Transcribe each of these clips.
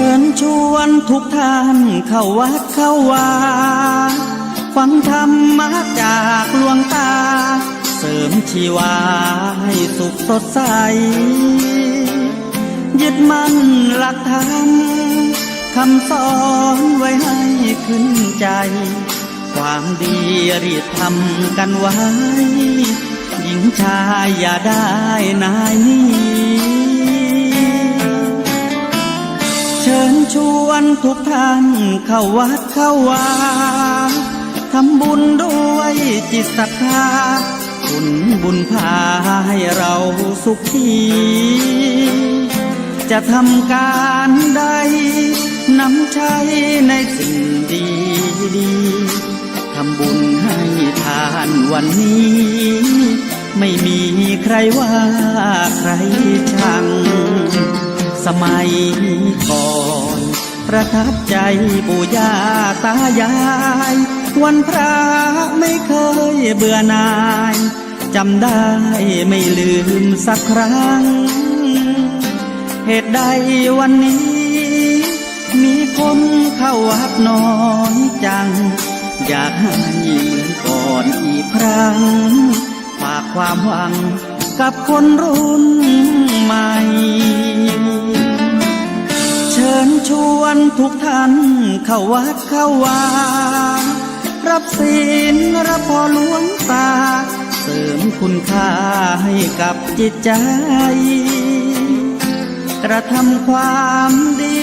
ชิญชวนทุกท่านเข้าวัดเข้าวาฟังธรรมะจากหลวงตาเสริมชีวาให้สุขสดใสยึดมั่นหลักธรรมคำสอนไว้ให้ขึ้นใจความดีรีบทำกันไว้หญิงชายอย่าได้นายนี้เชิญชวนทุกท่านเข้าวัดเข้าวาทำบุญด้วยจิตศรัทธาคุณบุญพาให้เราสุขีจะทำการใดนำใช้ในสิ่งดีดีทำบุญให้ทานวันนี้ไม่มีใครว่าใครชังสมัยก่อนประทับใจปู่ย่าตายายวันพระไม่เคยเบื่อหน่ายจำได้ไม่ลืมสักครั้งเหตุใดวันนี้มีคนเข้าวัดน้อยจังอยากให้เหมือนก่อนอีกครั้งฝากความหวังกับคนรุ่นใหม่เชิญชวนทุกท่านเข้าวัดเข้าวารับศีลรับพรหลวงตาเสริมคุณค่าให้กับจิตใจกระทำความดี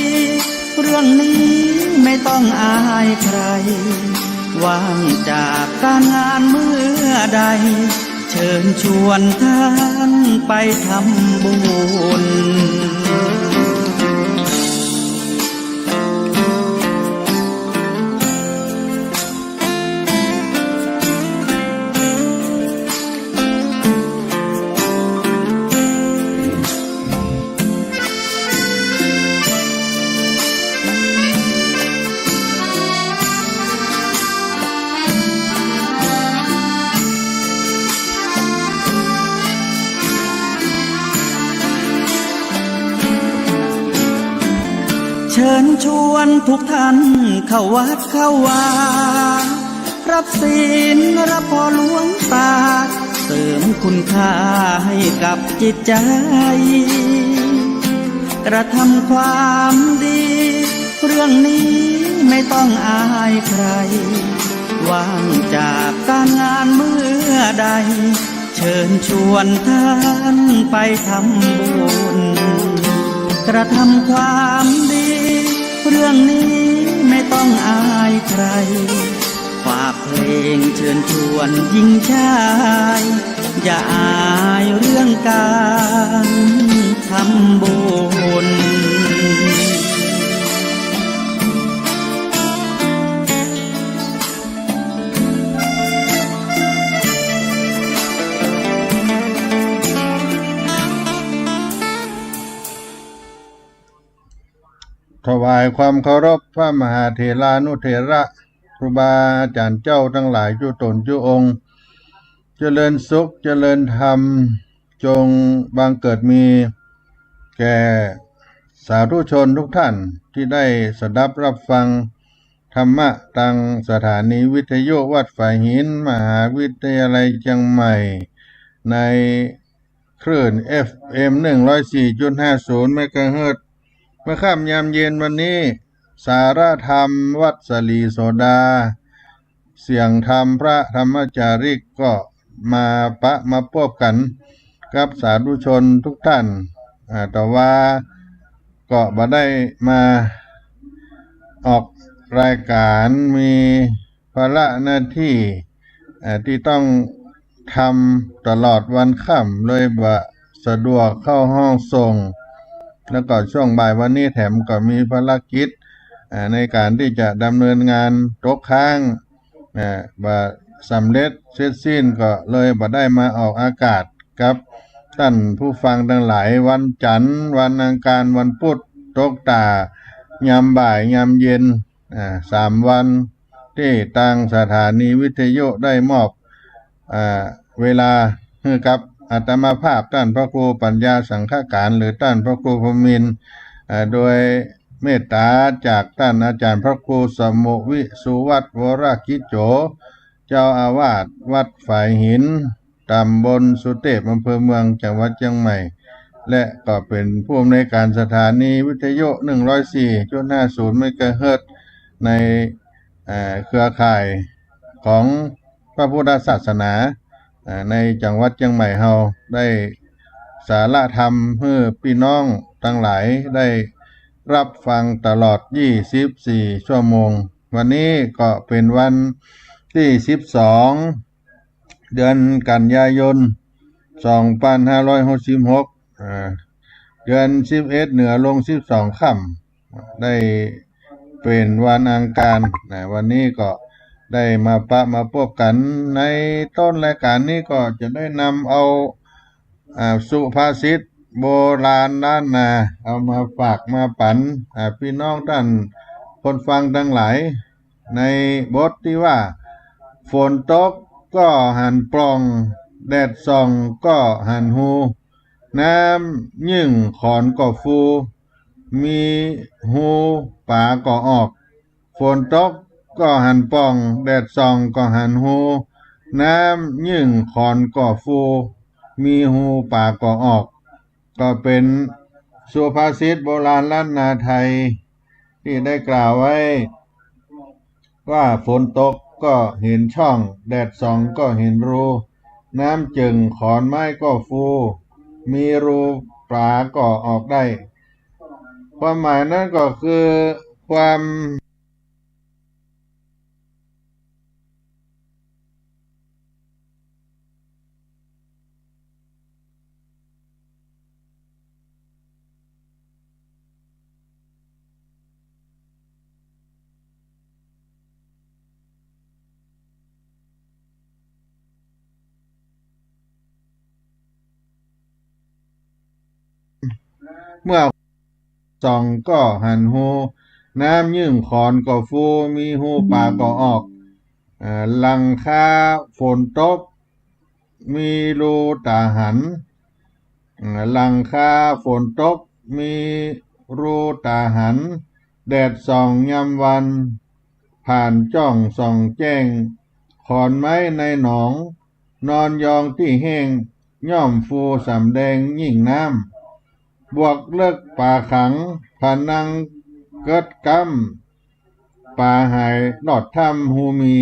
เรื่องนี้ไม่ต้องอายใครว่างจากการงานเมื่อใดเชิญชวนท่านไปทำบุญเชิญชวนทุกท่านเข้าวัดเข้าวารับศีลรับพรหลวงตาเสริมคุณค่าให้กับจิตใจกระทำความดีเรื่องนี้ไม่ต้องอายใครว่างจากการงานเมื่อใดเชิญชวนท่านไปทำบุญกระทำความดีเรื่องนี้ไม่ต้องอายใครฝากเพลงเชิญชวนหญิงชายอย่าอายเรื่องการทำบุญถวายความเคารพพระมหาเถรานุเถระครูบาอาจารย์เจ้าทั้งหลายจุตนจุองค์เจริญสุขเจริญธรรมจงบังเกิดมีแก่สาธุชนทุกท่านที่ได้สดับรับฟังธรรมะทางสถานีวิทยุวัดฝ่ายหินมหาวิทยาลัยเชียงใหม่ในคลื่น FM 104.50 เมกะเฮิรตซ์เมื่อค่ำยามเย็นวันนี้สาระธรรมวัดสลีโสดาเสียงธรรมพระธรรมจาริกก็มาพบกันกับสาธุชนทุกท่านแต่ว่าก็บ่ได้มาออกรายการมีภาระหน้าที่ที่ต้องทำตลอดวันค่ำเลยบ่สะดวกเข้าห้องส่งแล้วก็ช่วงบ่ายวันนี้แถมก็มีภารกิจในการที่จะดำเนินงานตกค้างบ่สำเร็จเสร็จสิ้นก็เลยบ่ได้มาออกอากาศกับท่านผู้ฟังทั้งหลายวันจันทร์วันอังคารวันพุธตกตายามบ่ายยามเย็น3 วันที่ทางสถานีวิทยุได้มอบเวลาให้กับอาตมาภาพท่านพระครูปัญญาสังฆการหรือท่านพระครูพรหมินทร์โดย เมตตาจากท่านอาจารย์พระครูสมุวิสุวัตวรกิจโจเจ้าอาวาสวัดฝายหินตำบลสุเทพอำเภอเมืองจังหวัดเชียงใหม่และก็เป็นผู้อำนวยการสถานีวิทยุ 104.50 เมกะเฮิรตซ์ในเครือข่ายของพระพุทธศาสนาในจังหวัดเชียงใหม่เฮาได้สาระธรรมให้พี่น้องทั้งหลายได้รับฟังตลอด24ชั่วโมงวันนี้ก็เป็นวันที่12เดือนกันยายน2566เดือน11เหนือลง12ค่ำได้เป็นวันอังคารวันนี้ก็ได้มาพบกันในต้นรายการนี้ก็จะได้นำเอาสุภาษิตโบราณล้านนาเอามาฝากมาปันพี่น้องท่านคนฟังทั้งหลายในบทที่ว่าฝนตกก็หันปล่องแดดส่องก็หันหูน้ำยิ่งขอนก็ฟูมีหูป่าก็ออกฝนตกก็หันปล่องแดดส่องก็หันหูน้ำยิ่งขอนก็ฟูมีหูป่าก็ออกก็เป็นสุภาษิตโบราณล้านนาไทยที่ได้กล่าวไว้ว่าฝนตกก็เห็นช่องแดดส่องก็เห็นรูน้ำจึงขอนไม้ก็ฟูมีรูปลาก็ออกได้ความหมายนั้นก็คือความเมื่อส่องก็หันหูน้ำยิ่งขอนก็ฟูมีหูป่าก็ออกหลังคาฝนตกมีรูตาหันหลังคาฝนตกมีรูตาหันแดดส่องยามวันผ่านจ้องส่องแจ้งขอนไม้ในหนองนอนยองที่แห้งย่อมฟูสำแดงยิ่งน้ำบวกเลิกป่าขังผานังเกิดกรรมป่าหายหลอดถ้ำหูมี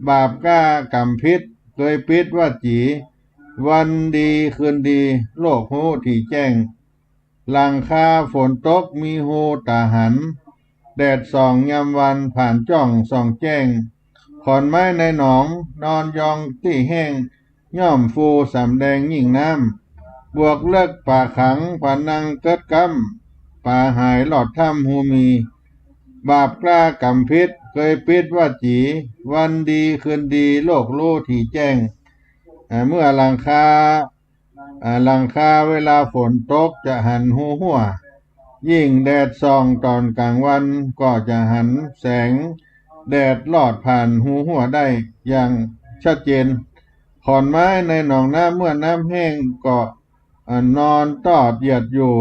บาปกล้ากรรมพิษเคยปิดว่าจีวันดีคืนดีโลกหูที่แจ้งหลังคาฝนตกมีหูตาหันแดดส่องยามวันผ่านจ้องส่องแจ้งขอนไม้ในหนองนอนยองที่แห้งย่อมฟูสำแดงยิ่งน้ำบวกเลิกป่าขังผานังเกิดกรรมป่าหายหลอดถ้ำหูมีบาปกล้ากรรมพิษเคยปิดว่าจีวันดีคืนดีโลกรู้ที่แจ้งเมื่อหลังคาเวลาฝนตกจะหันหูหัวยิ่งแดดส่องตอนกลางวันก็จะหันแสงแดดลอดผ่านหูหัวได้อย่างชัดเจนขอนไม้ในหนองน้ำเมื่อน้ำแห้งก็นอนตอดเหยียดอยู่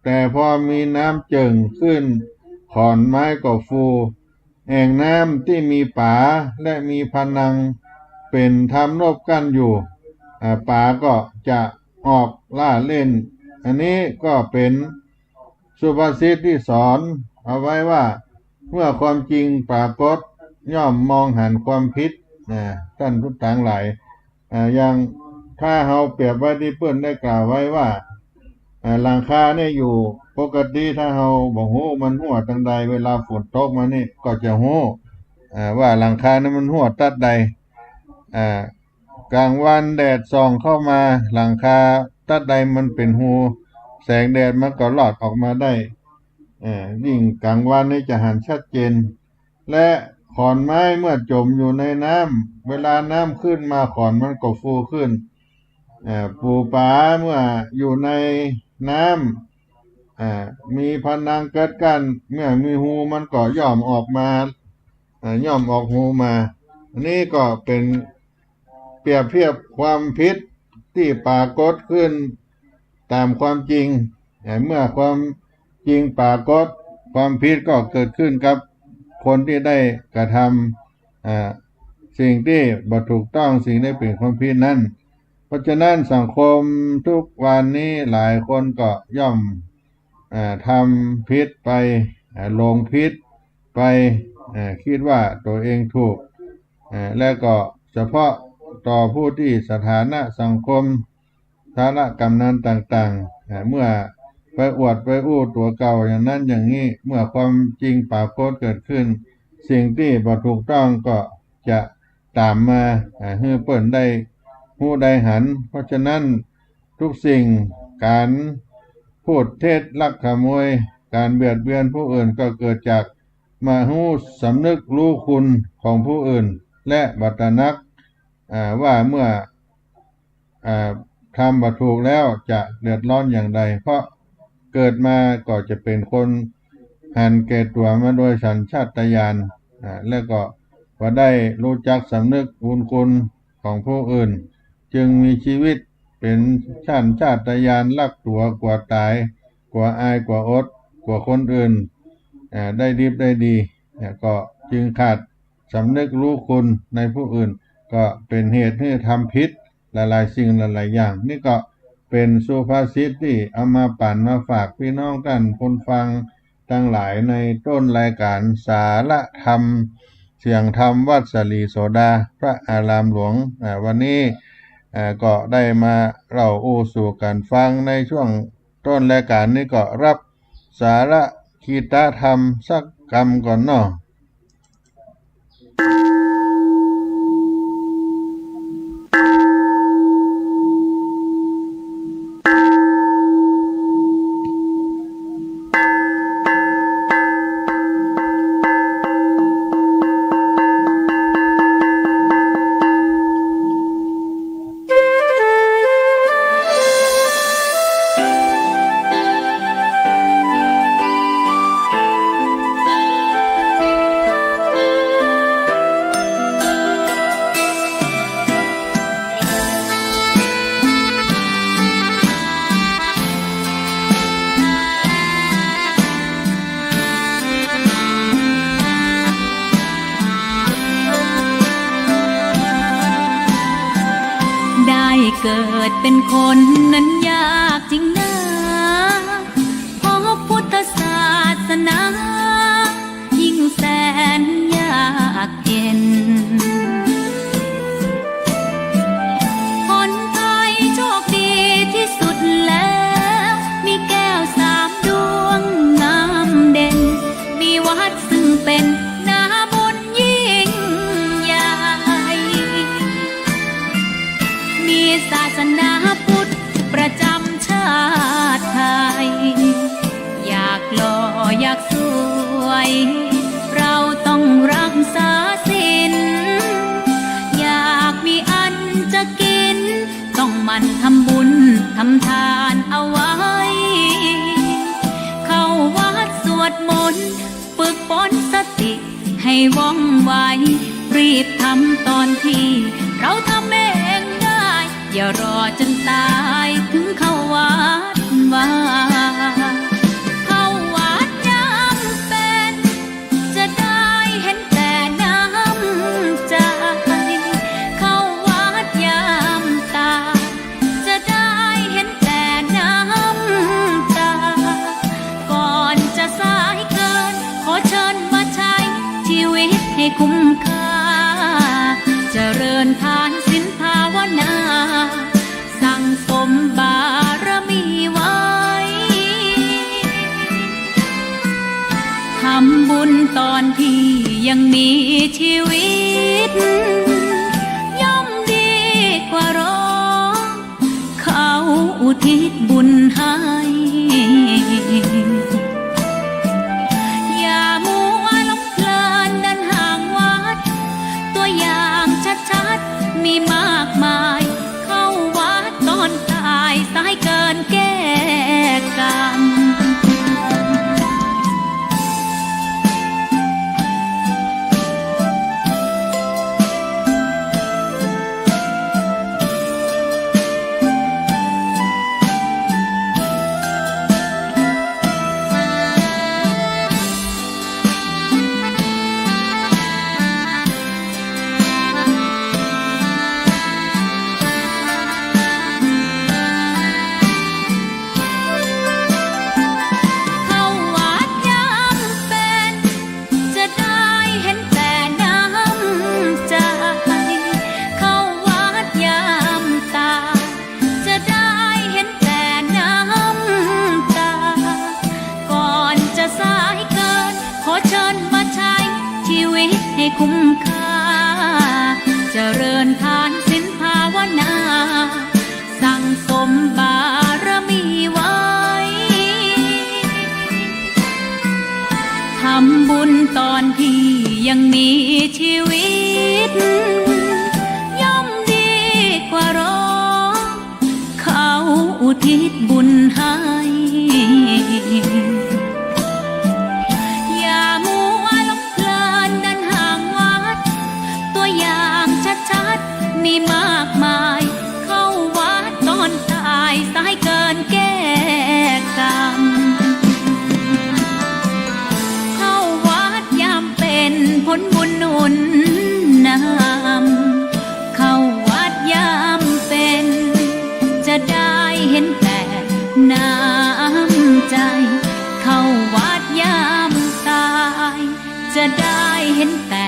แต่พอมีน้ำเจิ่งขึ้นขอนไม้ก็ฟูแอ่งน้ำที่มีป่าและมีพนังเป็นทำรบกันอยู่ป่าก็จะออกล่าเล่นอันนี้ก็เป็นสุภาษิตที่สอนเอาไว้ว่าเมื่อความจริงปรากฏย่อมมองหันความผิดท่านทุกทั้งหลายอย่างถ้าเฮาเปรียบไว้ที่เพื่อนได้กล่าวไว้ว่าหลังคาเนี่ยอยู่ปกติถ้าเฮาบ่ฮู้มันหัวทางใดเวลาฝนตกมานี่ก็จะฮู้ว่าหลังคานั้นมันหัวตัดใดกลางวันแดดส่องเข้ามาหลังคาตัดใดมันเป็นหูแสงแดดมันก็ลอดออกมาได้ยิ่งกลางวันนี่จะหันชัดเจนและขอนไม้เมื่อจมอยู่ในน้ำเวลาน้ำขึ้นมาขอนมันก็ฟูขึ้นปูปลาเมื่ออยู่ในน้ำมีพนังเกิดกันเมื่อมีหูมันก็ย่อมออกมาย่อมออกหูมาอันนี้ก็เป็นเปรียบเทียบความผิดที่ปรากฏขึ้นตามความจริงเมื่อความจริงปรากฏ ความผิดก็เกิดขึ้นกับคนที่ได้กระทำสิ่งที่บ่ถูกต้องสิ่งที่เป็นความผิดนั้นเพราะฉะนั้นสังคมทุกวันนี้หลายคนก็ย่อมทำผิดไปลงผิดไปคิดว่าตัวเองถูกและก็เฉพาะต่อผู้ที่สถานะสังคมฐานะกำนันต่างๆเมื่อไปอวดไปอู้ตัวเก่าอย่างนั้นอย่างนี้เมื่อความจริงปรากฏเกิดขึ้นสิ่งที่บ่ถูกต้องก็จะตามมาให้เปิ้นได้ฮู้ได้หันเพราะฉะนั้นทุกสิ่งการพูดเท็จลักขโมยการเบียดเบียนผู้อื่นก็เกิดจากมาฮู้สำนึกรู้คุณของผู้อื่นและบัตรนักว่าเมื่อทำบ่ถูกแล้วจะเดือดร้อนอย่างใดเพราะเกิดมาก็จะเป็นคนหันแก่ตัวมาโดยสัญชาตญาณและก็ว่าได้รู้จักสำนึกบุญคุณของผู้อื่นจึงมีชีวิตเป็นชาตญาณรักตัวกว่าตายกว่าอายกว่าอดกว่าคนอื่นได้ดีได้ดีก็จึงขาดสำนึกรู้คุณในผู้อื่นก็เป็นเหตุให้ทำผิดหลายๆสิ่งหลายๆอย่างนี่ก็เป็นสุภาษิตที่เอามาปั่นมาฝากพี่น้องกันคนฟังทั้งหลายในต้นรายการสาระธรรมเสียงธรรมวัดสลีโสดาพระอารามหลวงวันนี้ก็ได้มาเล่าสู่กันฟังในช่วงต้นรายการนี้ก็รับสาระคีตธรรมสักกรรมก่อนเนาะเกิดเป็นคนนั้นยากจริงนะเพราะพุทธศาสนายิ่งแสนยากเย็นคนไทยโชคดีที่สุดแล้วมีแก้ว3 ดวงงามเด่นมีวัดซึ่งเป็นนาบุญยิ่งใหญ่มีศาสนาพุทธประจำชาติไทยอยากหล่ออยากสวยเราต้องรักษาศีลอยากมีอันจะกินต้องหมั่นทำบุญทำทานเอาไว้เข้าวัดสวดมนต์ฝึกฝนสติให้ว่องไวรีบทำตอนที่เราทำเองได้อย่ารอจนตายถึงเข้าวัดว่าเข้าวัดจำเป็นจะได้เห็นแต่น้ำใจเข้าวัดยามตาจะได้เห็นแต่น้ำตาก่อนจะสายเกินขอเชิญมาใช้ชีวิตให้คุ้มค่าเจริญทานศีลภาวนาสั่งสมบารมีไว้ทำบุญตอนที่ยังมีชีวิตย่อมดีกว่ารอเขาอุทิศบุญให้อย่ามัวหลงเพลินเดินห่างวัดตัวอย่างชัดๆมีมากมายเข้าวัดตอนตายสายเกินแก้กรรม คุ้มค่าเจริญทานศีลภาวนาสั่งสมบารมีไว้ทำบุญตอนที่ยังมีชีวิตย่อมดีกว่ารอเขาอุทิศบุญให้อย่ามัวหลงเพลินเดินห่างวัดตัวอย่างชัดๆมีมากมายเข้าวัดตอนตายสายเกินแก้กรรมเข้าวัดยามเป็นผลบุญหนุนนำเข้าวัดยามเป็นจะได้เห็นแต่น้ำใจเข้าวัดยามตายจะได้เห็นแต่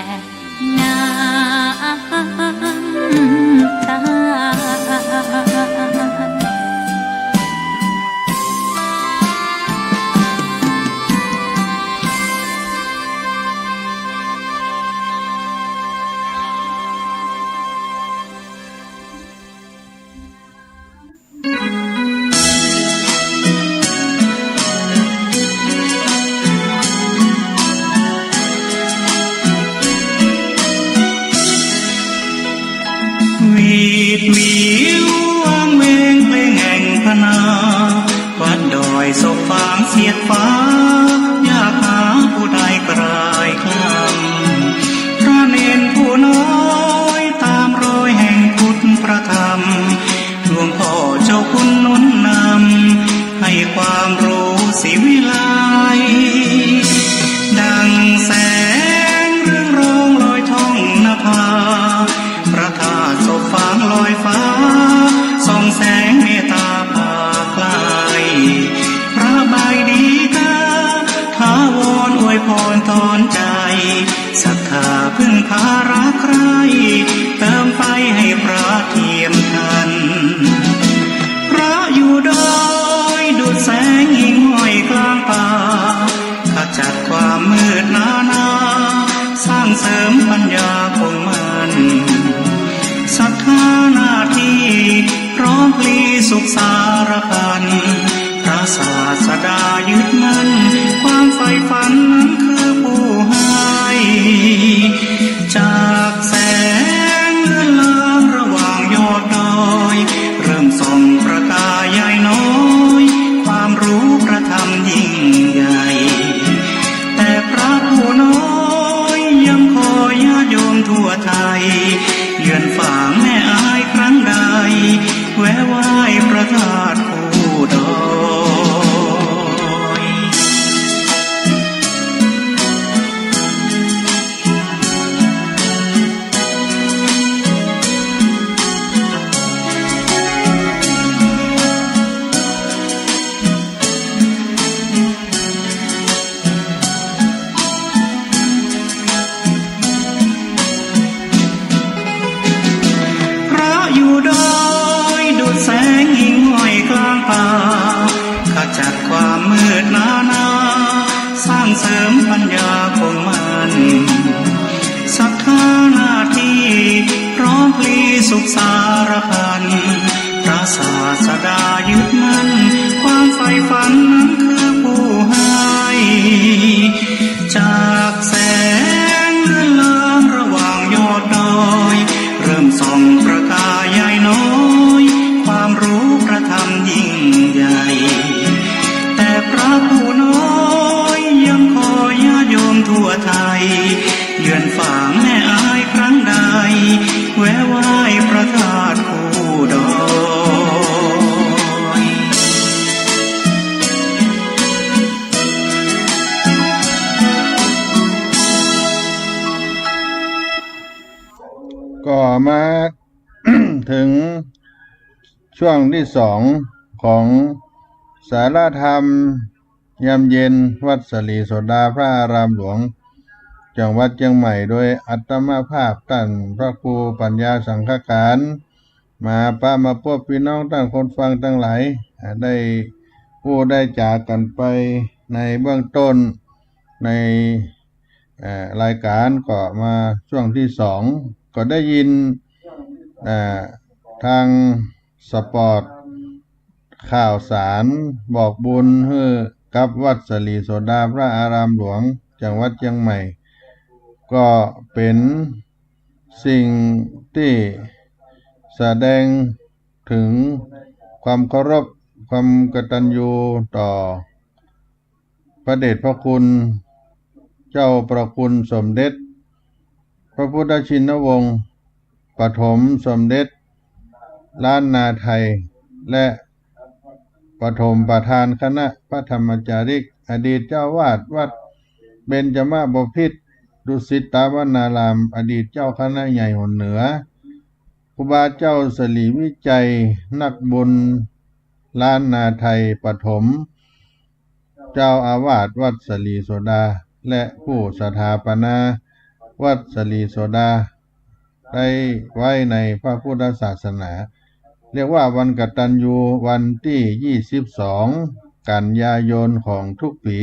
น้ำตาวีดวิววางเวงเพลงแห่งพนาวัดดอยศพฟางเสียดฟ้าอยากหาผู้ใดกลายคลำพระเนนผู้น้อยตามรอยแห่งพุทธประธรรมหลวงพ่อเจ้าคุณหนุนนำให้ความรู้สิวิไลดังแสงเรื่องรองลอยท่องนภาพระธาตุศพฟางลอยฟ้าส่องแสงเมตตาพาคลายพระบายดีกาถาวรอวยพรตอนใจศรัทธาพึ่งพารักใครเติมไฟให้พระเทียมทันพระอยู่ดอยดุจแสงหิ่งห้อยกลางป่าขจัดความมืดนาสร้างเสริมปัญญาคงมันศรัทธาหน้าที่พร้อมพลีสุขสารพันพระศาสดายึดมั่นความใฝ่ฝันนั้นคือผู้ให้จากแสงเลื่อนลางระหว่างยอดดอยเริ่มส่องประกายใหญ่น้อยความรู้ประธรรมยิ่งใหญ่แต่พระผู้น้อยยังคอยญาติโยมทั่วไทยเยือนฝางแม่อายครั้งใดแวะไหว้พระธาตุผู้ดอยพระอยู่ดอยดุจแสงหิ่งห้อยกลางป่าขจัดความมืดนาสร้างเสริมปัญญาคงมันศรัทธาหน้าที่พร้อมพลีสุขสารพันพระศาสดายึดมั่นความใฝ่ฝันนั้นคือผู้ให้จากแสงเลื่อนลางระหว่างยอดดอยเริ่มส่องประกายใหญ่น้อยความรู้ประธรรมยิ่งใหญ่แต่พระผู้น้อยยังคอยญาติโยมทั่วไทยเยือนฝางแม่อายครั้งใดแวะไหว้พระธาตุผู้ดอยก็มา ถึงช่วงที่สองของสารธรรมยามเย็นวัดสลีโสดาพระอารามหลวงจังหวัดเชียงใหม่โดยอัตมาภาพท่านพระครูปัญญาสังฆการ มาพบพี่น้องท่านคนฟังทั้งหลายได้ผู้ได้จากกันไปในเบื้องต้นใน รายการก็มาช่วงที่สองก็ได้ยินทางสปอร์ตข่าวสารบอกบุญให้กับวัดสลีโสดาพระอารามหลวงจังหวัดเชียงใหม่ก็เป็นสิ่งที่แสดงถึงความเคารพความกตัญญูต่อพระเดชพระคุณเจ้าประคุณสมเด็จพระพุทธชินวงศ์ปฐมสมเด็จล้านนาไทยและปฐมประธานคณะพระธรรมจาริกอดีตเจ้าวาดวัดเบญจมาบพิตรดุสิตวนารามอดีตเจ้าคณะใหญ่หนเหนือครูบาเจ้าสลีวิจัยนักบุญล้านนาไทยปฐมเจ้าอาวาสวัดสลีโสดาและผู้สถาปนาวัดสลีโสดาได้ไว้ในพระพุทธศาสนาเรียกว่าวันกตัญญูวันที่22กันยายนของทุกปี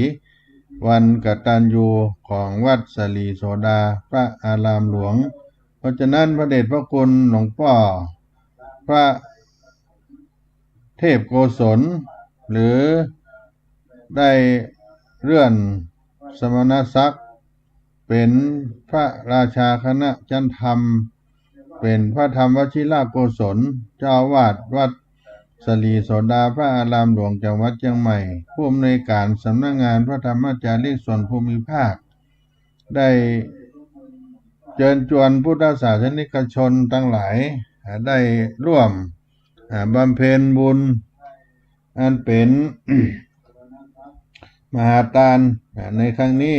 วันกตัญญูของวัดสลีโสดาพระอารามหลวงเพราะฉะนั้นพระเดชพระคุณหลวงพ่อพระเทพโกศลหรือได้เลื่อนสมณศักดิ์เป็นพระราชาคณะจันธรรมเป็นพระธรรมวชิราโกศลเจ้าอาวาสวัดสลีโสดาพระอารามหลวงจังหวัดเชียงใหม่ผู้อำนวยการสำนักงานพระธรรมจาริกส่วนภูมิภาคได้เชิญชวนพุทธศาสนิกชนทั้งหลายได้ร่วมบำเพ็ญบุญอันเป็น มหาทานในครั้งนี้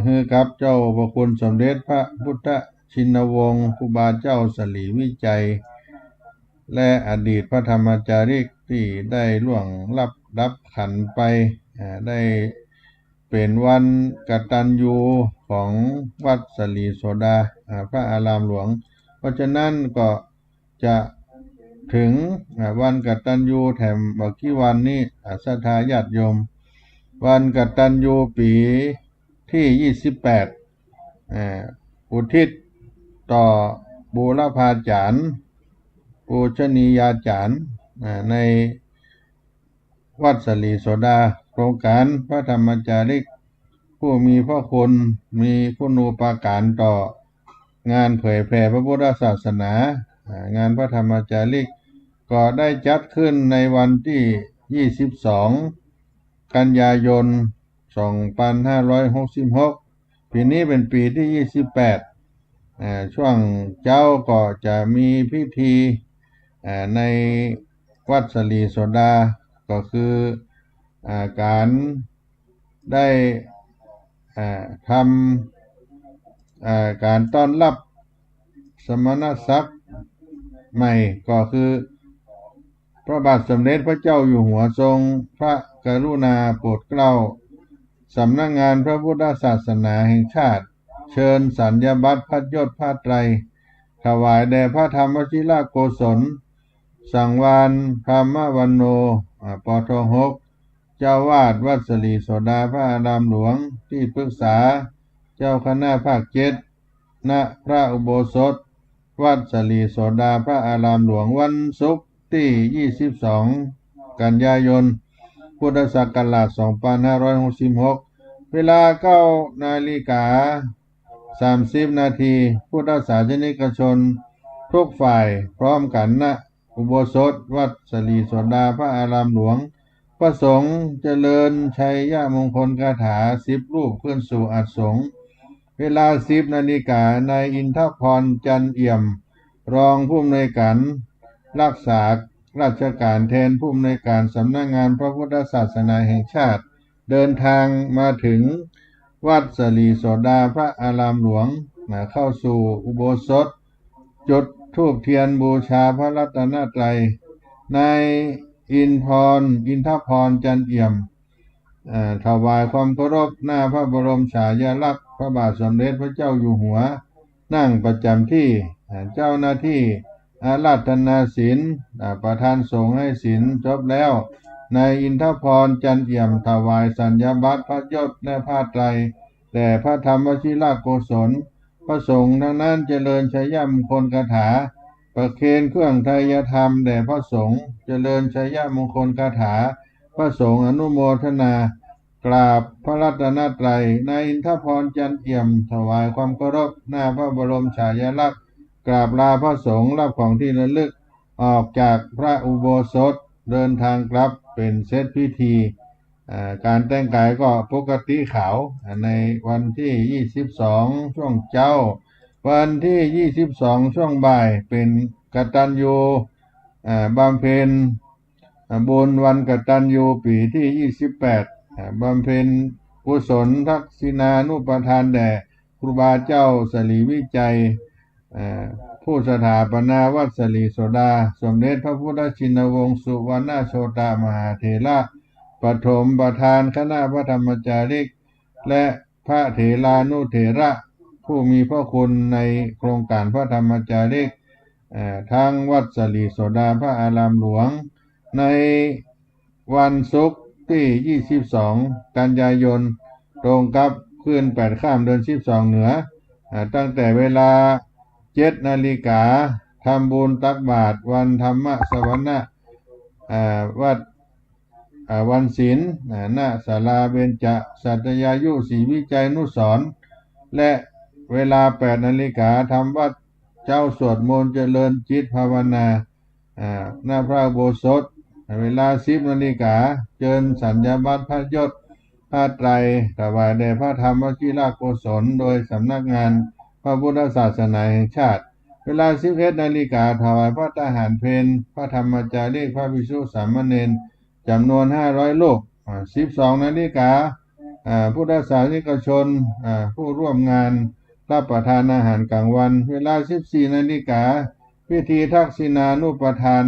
คือกับเจ้าพระคุณสมเด็จพระพุทธชินวงศ์ครูบาเจ้าสลีวิจัยและอดีตพระธรรมจาริกที่ได้ล่วงรับขันไปได้เป็นวันกตัญญูของวัดสลีโสดาพระอารามหลวงเพราะฉะนั้นก็จะถึงวันกตัญญูแถมบักกี่วันนี้ศรัทธาญาติโยมวันกตัญญูปีที่28อุทิศต่อบูรพาจารย์ปูชนียาจารย์ในวัดสลีโสดาโครงการพระธรรมจาริกผู้มีพระคุณมีคุณูปการต่องานเผยแผ่พระพุทธศาสนางานพระธรรมจาริกก็ได้จัดขึ้นในวันที่22กันยายน2566ปีนี้เป็นปีที่28ช่วงเจ้าก็จะมีพิธีในวัดสลีโสดาก็คือการได้ทำการต้อนรับสมณศักดิ์ใหม่ก็คือพระบาทสมเด็จพระเจ้าอยู่หัวทรงพระกรุณาโปรดเกล้าสำนักงานพระพุทธศาสนาแห่งชาติเชิญสัญญบัตรพัดยศผ้าไตรถวายแด่พระธรรมวชิราโกศลสังวานธรรมวันโนปท6เจ้าวาดวัดสลีโสดาพระอารามหลวงที่ปรึกษาเจ้าคณะภาค7ณพระอุโบสถวัดสลีโสดาพระอารามหลวงวันศุกร์ที่22กันยายนพุทธศักราช2566เวลา9:30 นาทีพุทธศาสนิกชนทุกฝ่ายพร้อมกันณอุโบสถวัดสลีโสดาพระอารามหลวงประสงค์เจริญชัยมงคลคาถา10รูปขึ้นสู่อัสงฆ์เวลา10 นาฬิกานายอินทพรจันเอี่ยมรองผู้อำนวยการรักษาราชการแทนผู้อำนวยการสำนักงานพระพุทธศาสนาแห่งชาติเดินทางมาถึงวัดสลีโสดาพระอารามหลวงเข้าสู่อุโบสถจุดธูปเทียนบูชาพระรัตนตรัยนายอินทพรจันเอี่ยมถวายความเคารพหน้าพระบรมฉายาลักษณ์พระบาทสมเด็จพระเจ้าอยู่หัวนั่งประจำที่เจ้าหน้าที่อาราธนาศีลประธานสงฆ์ให้ศีลจบแล้วนายอินทพรจันเอี่ยมถวายสัญญบัตรพระยศและผ้าไตร แต่พระธรรมวชิรโกศลพระสงฆ์ทั้งนั้นเจริญชัยมงคลคาถาประเคนเครื่องไทยธรรมแด่พระสงฆ์เจริญชัยมงคลคาถาพระสงฆ์อนุโมทนากราบพระรัตนตรัยนายอินทพรจันเอี่ยมถวายความเคารพหน้าพระบรมฉายาลักษณ์กราบลาพระสงฆ์รับของที่ระลึกออกจากพระอุโบสถเดินทางกลับเป็นเสร็จพิธีการแต่งกายก็ปกติขาวในวันที่22ช่วงเจ้าวันที่22ช่วงบ่ายเป็นกตัญญูบำเพ็ญบุญวันกตัญญูปีที่28บำเพ็ญกุศลทักษิณานุปทานแด่ครูบาเจ้าสลีวิจัยผู้สถาปนาวัดสลีโสดาสมเด็จพระพุทธชินวงศ์สุวรรณโชตมหาเถระปฐมประธานคณะพระธรรมจาริกและพระเถรานุเถระผู้มีพระคุณในโครงการพระธรรมจาริกทางวัดสลีโสดาพระอารามหลวงในวันศุกร์ที่22กันยายนตรงกับคืน8ค่ำเดือน12เหนือตั้งแต่เวลา7 นาฬิกาทำบุญตักบาตรวันธรรมสวนะวัดวันศีลณศาลาเบญจสัตยายุศรีวิจัยนุสรณ์และเวลา8 นาฬิกาทำวัดเจ้าสวดมนต์เจริญจิตภาวนาหน้าพระอุโบสถเวลา10 นาฬิกาเจิญสัญญาบัตรพระยศผ้าไตรถวายแด่พระธรรมวชิรโกศลโดยสำนักงานพระพุทธศาสนาแห่งชาติเวลา11 นาฬิกาถวายพระทหารเพลพระธรรมจาริกพระภิกษุสามเณรจำนวน500รูป12 นาฬิกาพุทธศาสนิกชนผู้ร่วมงานรับประทานอาหารกลางวันเวลา14 นาฬิกาพิธีทักษิณานุปทาน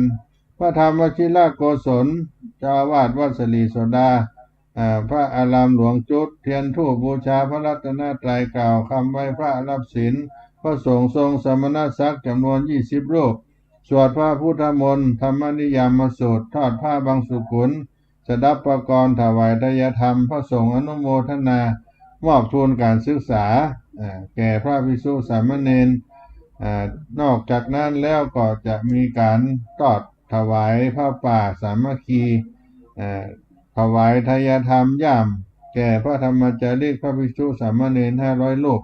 พระธรรมวชิรโกศลเจ้าอาวาสวัดสลีโสดาพระอารามหลวงจุดเทียนธูปบูชาพระรัตนตรัยกล่าวคำไหว้พระรับศีลพระสงฆ์ทรงสมณศักดิ์จำนวน20 รูปสวดพระพุทธมนต์ธรรมนิยามสูตรทอดผ้าบางสุกุลสดับประกรณ์ถวายทายธรรมพระสงฆ์อนุโมทนามอบทุนการศึกษาแก่พระภิกษุสามเณรนอกจากนั้นแล้วก็จะมีการทอดถวายพระป่าสามัคคีถวายทายธรรมย่ามแก่พระธรรมจาริกพระภิกษุสามเณร500 รูป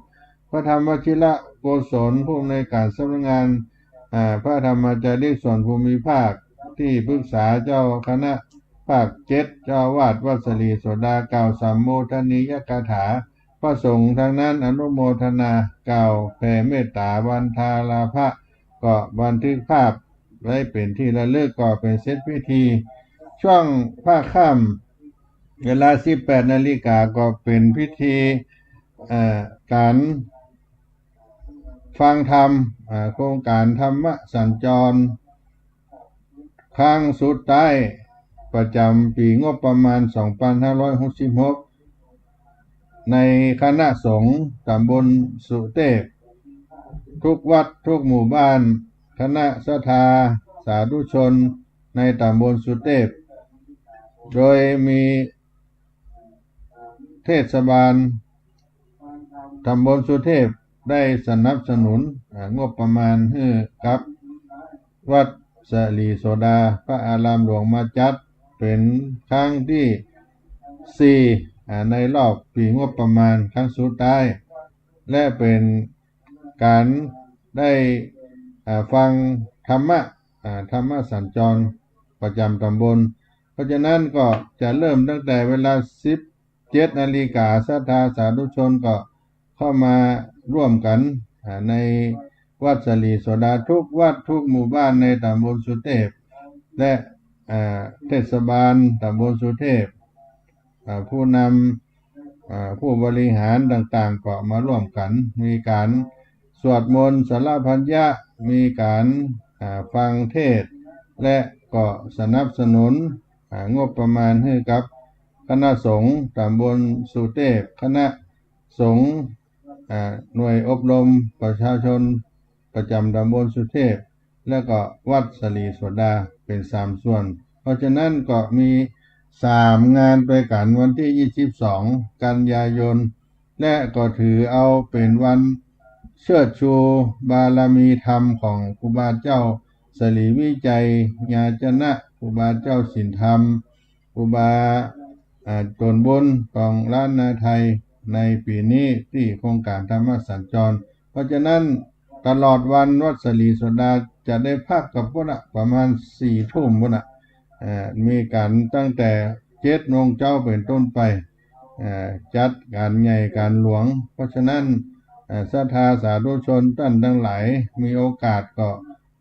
พระธรรมวชิรโกศลผู้ในการสำนักงานพระธรรมจาริกส่วนภูมิภาคที่ปรึกษาเจ้าคณะภาค7เจ้าอาวาสวัดสลีโสดากล่าวสัมโมทนียกถาพระสงฆ์ทั้งนั้นอนุโมทนากล่าวแผ่เมตตาวันทาลาภะก็บันทึกภาพไว้เป็นที่ระลึกก็เป็นเสร็จพิธีช่วงภาคค่ำเวลา18 นาฬิกาก็เป็นพิธีการฟังธรรมโครงการธรรมสัญจรครั้งสุดท้ายประจำปีงบประมาณ2566ในคณะสงฆ์ตำบลสุเทพทุกวัดทุกหมู่บ้านคณะศรัทธาสาธุชนในตำบลสุเทพโดยมีเทศบาลตำบลสุเทพได้สนับสนุนงบประมาณให้กับวัดสลีโสดาพระอารามหลวงมาจัดเป็นครั้งที่4ในรอบปีงบประมาณครั้งสุดท้ายและเป็นการได้ฟังธรรมะสัญจรประจำตำบลเพราะฉะนั้นก็จะเริ่มตั้งแต่เวลา17 นาฬิกาศรัทธาสาธุชนก็เข้ามาร่วมกันในวัดสลีโสดาทุกวัดทุกหมู่บ้านในตำบลสุเทพและเทศบาลตำบลสุเทพผู้นำผู้บริหารต่างๆก็มาร่วมกันมีการสวดมนต์สารพันยะมีการฟังเทศน์และก็สนับสนุนงบประมาณให้กับคณะสงฆ์ตำบลสุเทพคณะสงฆ์หน่วยอบรมประชาชนประจำตำบลสุเทพและก็วัดสลีโสดาเป็น3ส่วนเพราะฉะนั้นก็มี3งานไปกันวันที่22 กันยายน และก็ถือเอาเป็นวันเชิดชูบารมีธรรมของครูบาเจ้าสลีวิจัยญาจนะครูบาเจ้าสินธรรมครูบาตนบนของล้านนาไทยในปีนี้ที่โครงการธรรมสัญจรเพราะฉะนั้นตลอดวันวัดสลีโสดาจะได้พักกับพวกประมาณ4 ทุ่มพวกมีการตั้งแต่7 โมงเจ้าเป็นต้นไปจัดการใหญ่การหลวงเพราะฉะนั้นศรัทธาสาธุชนท่านทั้งหลายมีโอกาสก็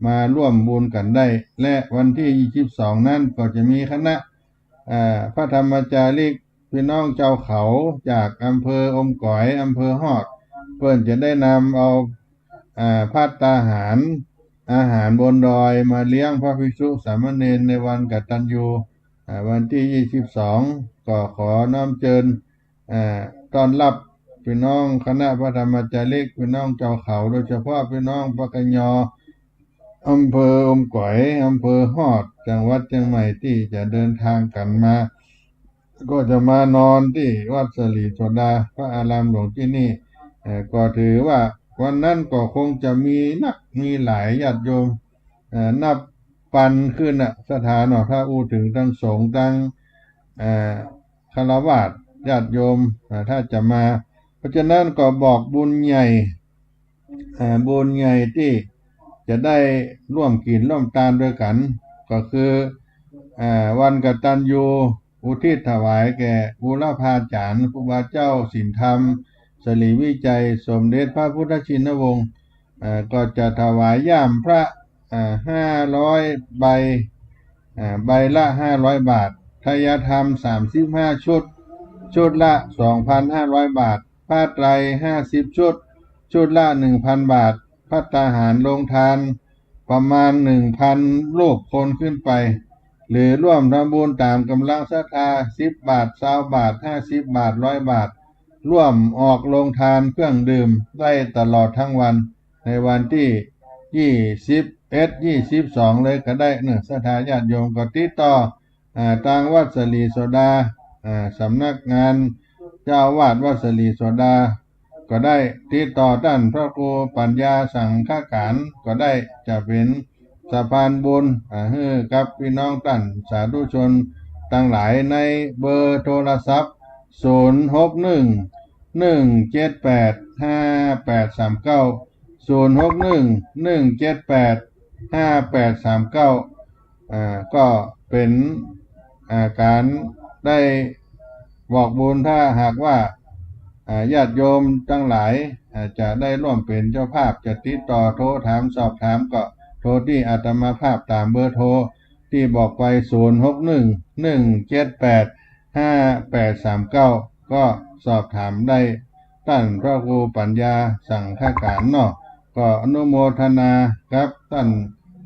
มาร่วมบุญกันได้และวันที่22นั้นก็จะมีคณะพระธรรมจาริกพี่น้องเจ้าเขาจากอำเภออมก๋อยอำเภอฮอดเพื่อนจะได้นำเอาภัตตาหารอาหารบนดอยมาเลี้ยงพระภิกษุสามเณรในวันกตัญญูวันที่22ก็ขอน้อมเชิญต้อนรับพี่น้องคณะพระธรรมจาริกพี่น้องเจ้าเขาโดยเฉพาะพี่น้องปะกยออำเภออมก๋อยอำเภอฮอดจังหวัดเชียงใหม่ที่จะเดินทางกันมาก็จะมานอนที่วัดสลีโสดาพระอารามหลวงที่นี่ก็ถือว่าวันนั้นก็คงจะมีหลายญาติโยมนับปันขึ้นสถานถ้าอู้ถึงทั้งสงฆ์ทั้งฆราวาสญาติโยมถ้าจะมาเพราะฉะนั้นก็บอกบุญใหญ่ที่จะได้ร่วมกินร่วมทานด้วยกันก็คือวันกตัญญูอุทิศถวายแก่บูรพาจารย์ครูบาเจ้าศีลธรรมสลีวิจัยสมเด็จพระพุทธชินวงศ์ก็จะถวายย่ามพระ500 ใบใบละ500 บาททายธรรม35 ชุดชุดละ 2,500 บาทผ้าไตร50 ชุดชุดละ 1,000 บาทภัตตาหารโรงทานประมาณ 1,000 ลูกคนขึ้นไปหรือร่วมทำบุญตามกำลังศรัทธา10 บาท20 บาท50 บาท100 บาทร่วมออกโรงทานเครื่องดื่มได้ตลอดทั้งวันในวันที่21-22เลยก็ได้ศรัทธาญาติโยมก็ติดต่อทางวัดสลีโสดาสำนักงานเจ้าวาดวัดสลีโสดาก็ได้ติดต่อท่านพระครูปัญญาสังฆการก็ได้จะเป็นสะพานบุญให้กับพี่น้องท่านสาธุชนทั้งหลายในเบอร์โทรศัพท์061-178-5839 061-178-5839ก็เป็นการได้บอกบุญถ้าหากว่าญาติโยมทั้งหลายจะได้ร่วมเป็นเจ้าภาพจะติดต่อโทรถามสอบถามก็โทรที่อาตมาภาพตามเบอร์โทรที่บอกไป061-178-5839ก็สอบถามได้ท่านพระครูปัญญาสังฆการเนาะก็อนุโมทนาครับท่าน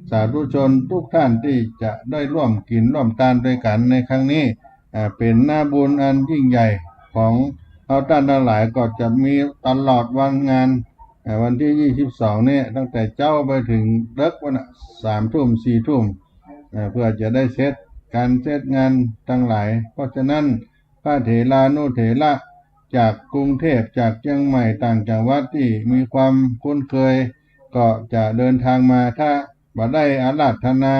สาธุชนทุกท่านที่จะได้ร่วมกินร่วมทานด้วยกันในครั้งนี้เป็นหน้าบุญอันยิ่งใหญ่ของเอาท่านทั้งหลายก็จะมีตลอดวันงานวันที่22เนี่ยตั้งแต่เจ้าไปถึงเลิกวัน3 ทุ่ม4 ทุ่มเพื่อจะได้เสร็จงานทั้งหลายเพราะฉะนั้นพระเถรานุเถระจากกรุงเทพจากเชียงใหม่ต่างจังหวัดที่มีความคุ้นเคยก็จะเดินทางมาถ้าบ่ได้อาราธนา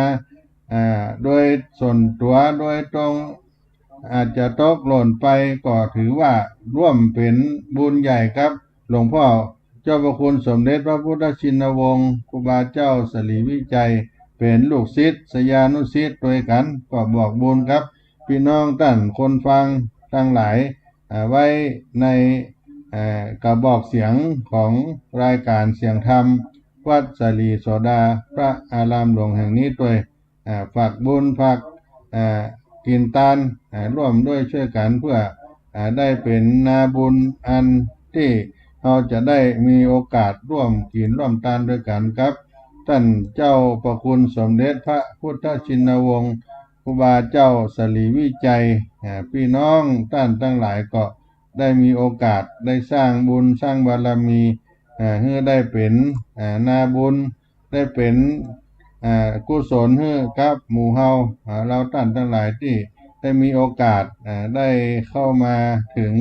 โดยส่วนตัวโดยตรงอาจจะตกหล่นไปก็ถือว่าร่วมเป็นบุญใหญ่ครับหลวงพ่อเจ้าพระคุณสมเด็จพระพุทธชินวงศ์ครูบาเจ้าสลีวิจัยเป็นลูกศิษย์สยานุศิษย์ด้วยกันก็บอกบุญครับพี่น้องท่านคนฟังทั้งหลายไว้ในกระบอกเสียงของรายการเสียงธรรมวัดสลีโสดาพระอารามหลวงแห่งนี้ด้วยฝากบุญฝากกินทานร่วมด้วยช่วยกันเพื่อได้เป็นนาบุญอันที่เราจะได้มีโอกาสร่วมกินร่วมทานด้วยกันครับท่านเจ้าประคุณสมเด็จพระพุทธชินวงศ์ครูบาเจ้าสลีวิจัยพี่น้องท่านทั้งหลายก็ได้มีโอกาสได้สร้างบุญสร้างบารมีให้ได้เป็นนาบุญได้เป็นกุศลให้กับหมู่เฮาเราท่านทั้งหลายที่ได้มีโอกาสได้เข้ามาถึง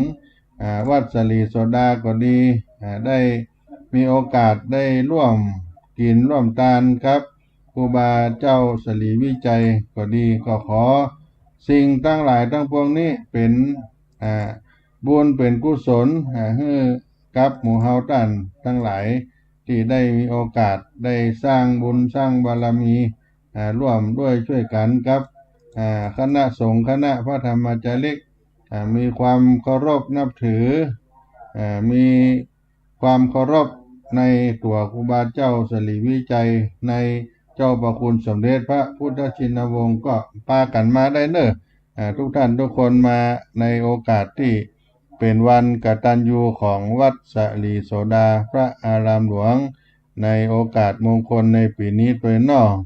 วัดสลีโสดาก็ดีได้มีโอกาสได้ร่วมกินร่วมทานครับครูบาเจ้าสลีวิจัยก็ดีก็ขอสิ่งทั้งหลายทั้งปวงนี้เป็นบุญเป็นกุศลให้กับหมู่เฮาท่านทั้งหลายที่ได้มีโอกาสได้สร้างบุญสร้างบารมีร่วมด้วยช่วยกันครับคณะสงฆ์คณะพระธรรมจาริกมีความเคารพนับถือมีความเคารพในตัวครูบาเจ้าสลีวิจัยในเจ้าประคุณสมเด็จพระพุทธชินวงศ์ก็พากันมาได้เนอะทุกท่านทุกคนมาในโอกาสที่เป็นวันกตัญญูของวัดสลีโสดาพระอารามหลวงในโอกาสมงคลในปีนี้โดยนอก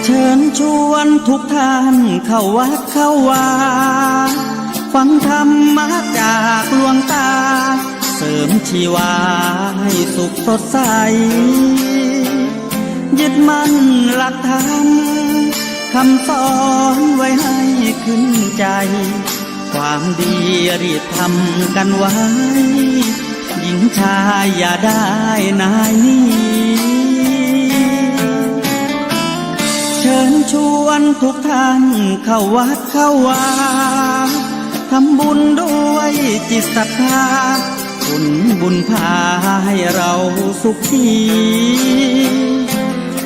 เชิญชวนทุกท่านเข้าวัดเข้าวาฟังธรรมะจากหลวงตาเสริมชีวาให้สุขสดใสยึดมั่นหลักธรรมคำสอนไว้ให้ขึ้นใจความดีรีบทำกันไว้หญิงชายอย่าได้นายนี้เชิญชวนทุกท่านเข้าวัดเข้าวาทำบุญด้วยจิตศรัทธาบุญพาให้เราสุขี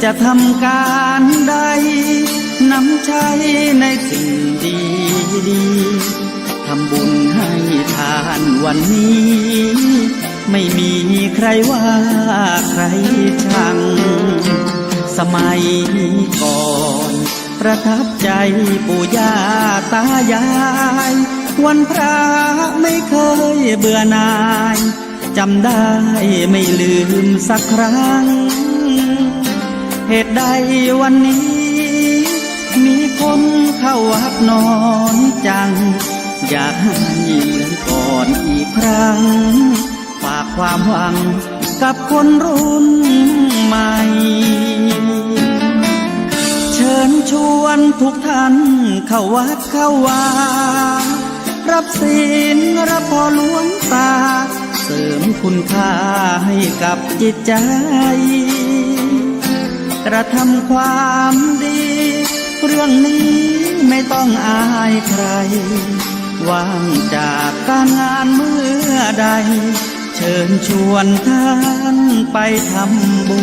จะทำการใดนำใช้ในสิ่งดีดีทำบุญให้ทานวันนี้ไม่มีใครว่าใครชังสมัยก่อนประทับใจปู่ย่าตายายวันพระไม่เคยเบื่อหน่ายจำได้ไม่ลืมสักครั้งเหตุใดวันนี้มีคนเข้าวัดน้อยจังอยากให้เหมือนก่อนอีกครั้งฝากความหวังกับคนรุ่นใหม่เชิญชวนทุกท่านเข้าวัดเข้าวารับศีลรับพรหลวงตาเสริมคุณค่าให้กับจิตใจกระทำความดีเรื่องนี้ไม่ต้องอายใครว่างจากการงานเมื่อใดเชิญชวนท่านไปทำบุ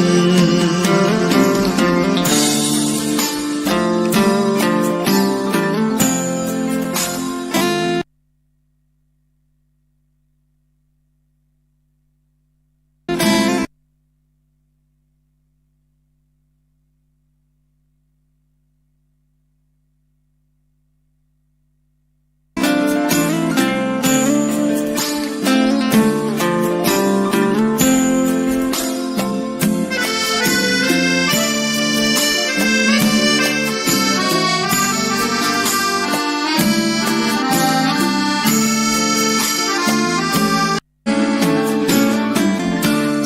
ญ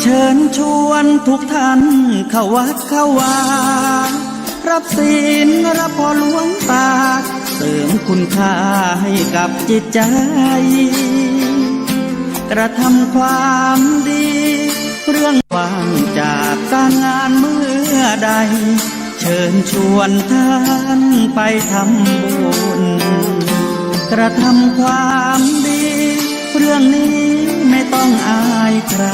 เชิญชวนทุกท่านเข้าวัดเข้าวารับศีลรับพรหลวงตาเสริมคุณค่าให้กับจิตใจกระทำความดีเรื่องว่างจากการงานเมื่อใดเชิญชวนท่านไปทำบุญกระทำความดีเรื่องนี้ไม่ต้องอายใคร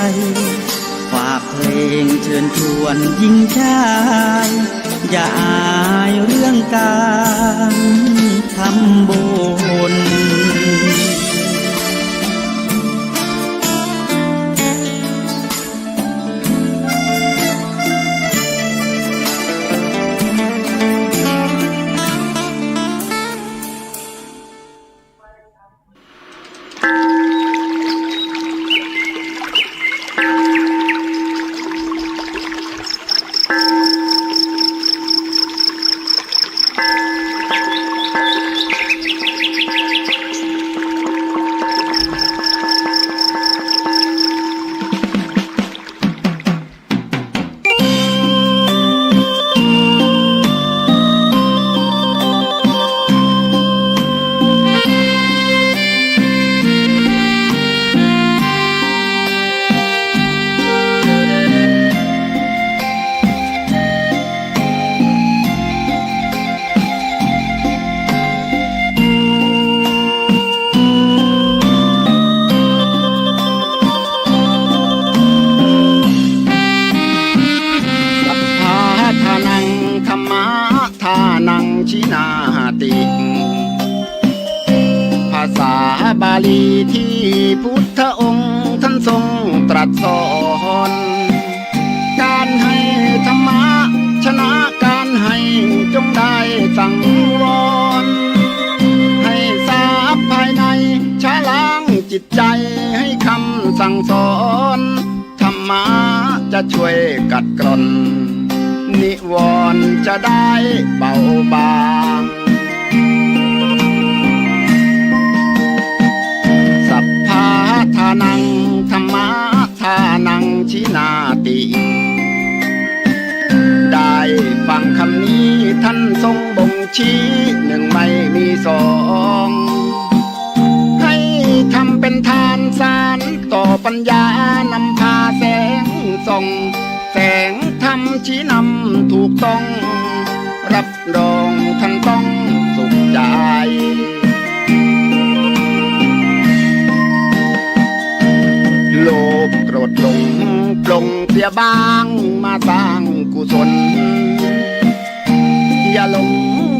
ฝากเพลงเชิญชวนหญิงชายอย่าอายเรื่องการทำบุญ ชินาติ ภาษาบาลีที่พุทธองค์ท่านทรงตรัสสอนการให้ธรรมะชนะการให้จงได้สังวรให้ทราบภายในชะล้างจิตใจให้คำสั่งสอนธรรมะจะช่วยกัดกร่อนนิวรณ์จะได้เบาบางสัพพะทานังธรรมะทานังชินาติได้ฟังคำนี้ท่านทรงบ่งชี้หนึ่งไม่มีสองให้ทำเป็นทานสารต่อปัญญานำพาแสงส่องแสงธรรมชี้นำถูกต้องรับรองท่านต้องสุขใจโลภโกรธหลงปลงเสียบ้างมาสร้างกุศลอย่าหลง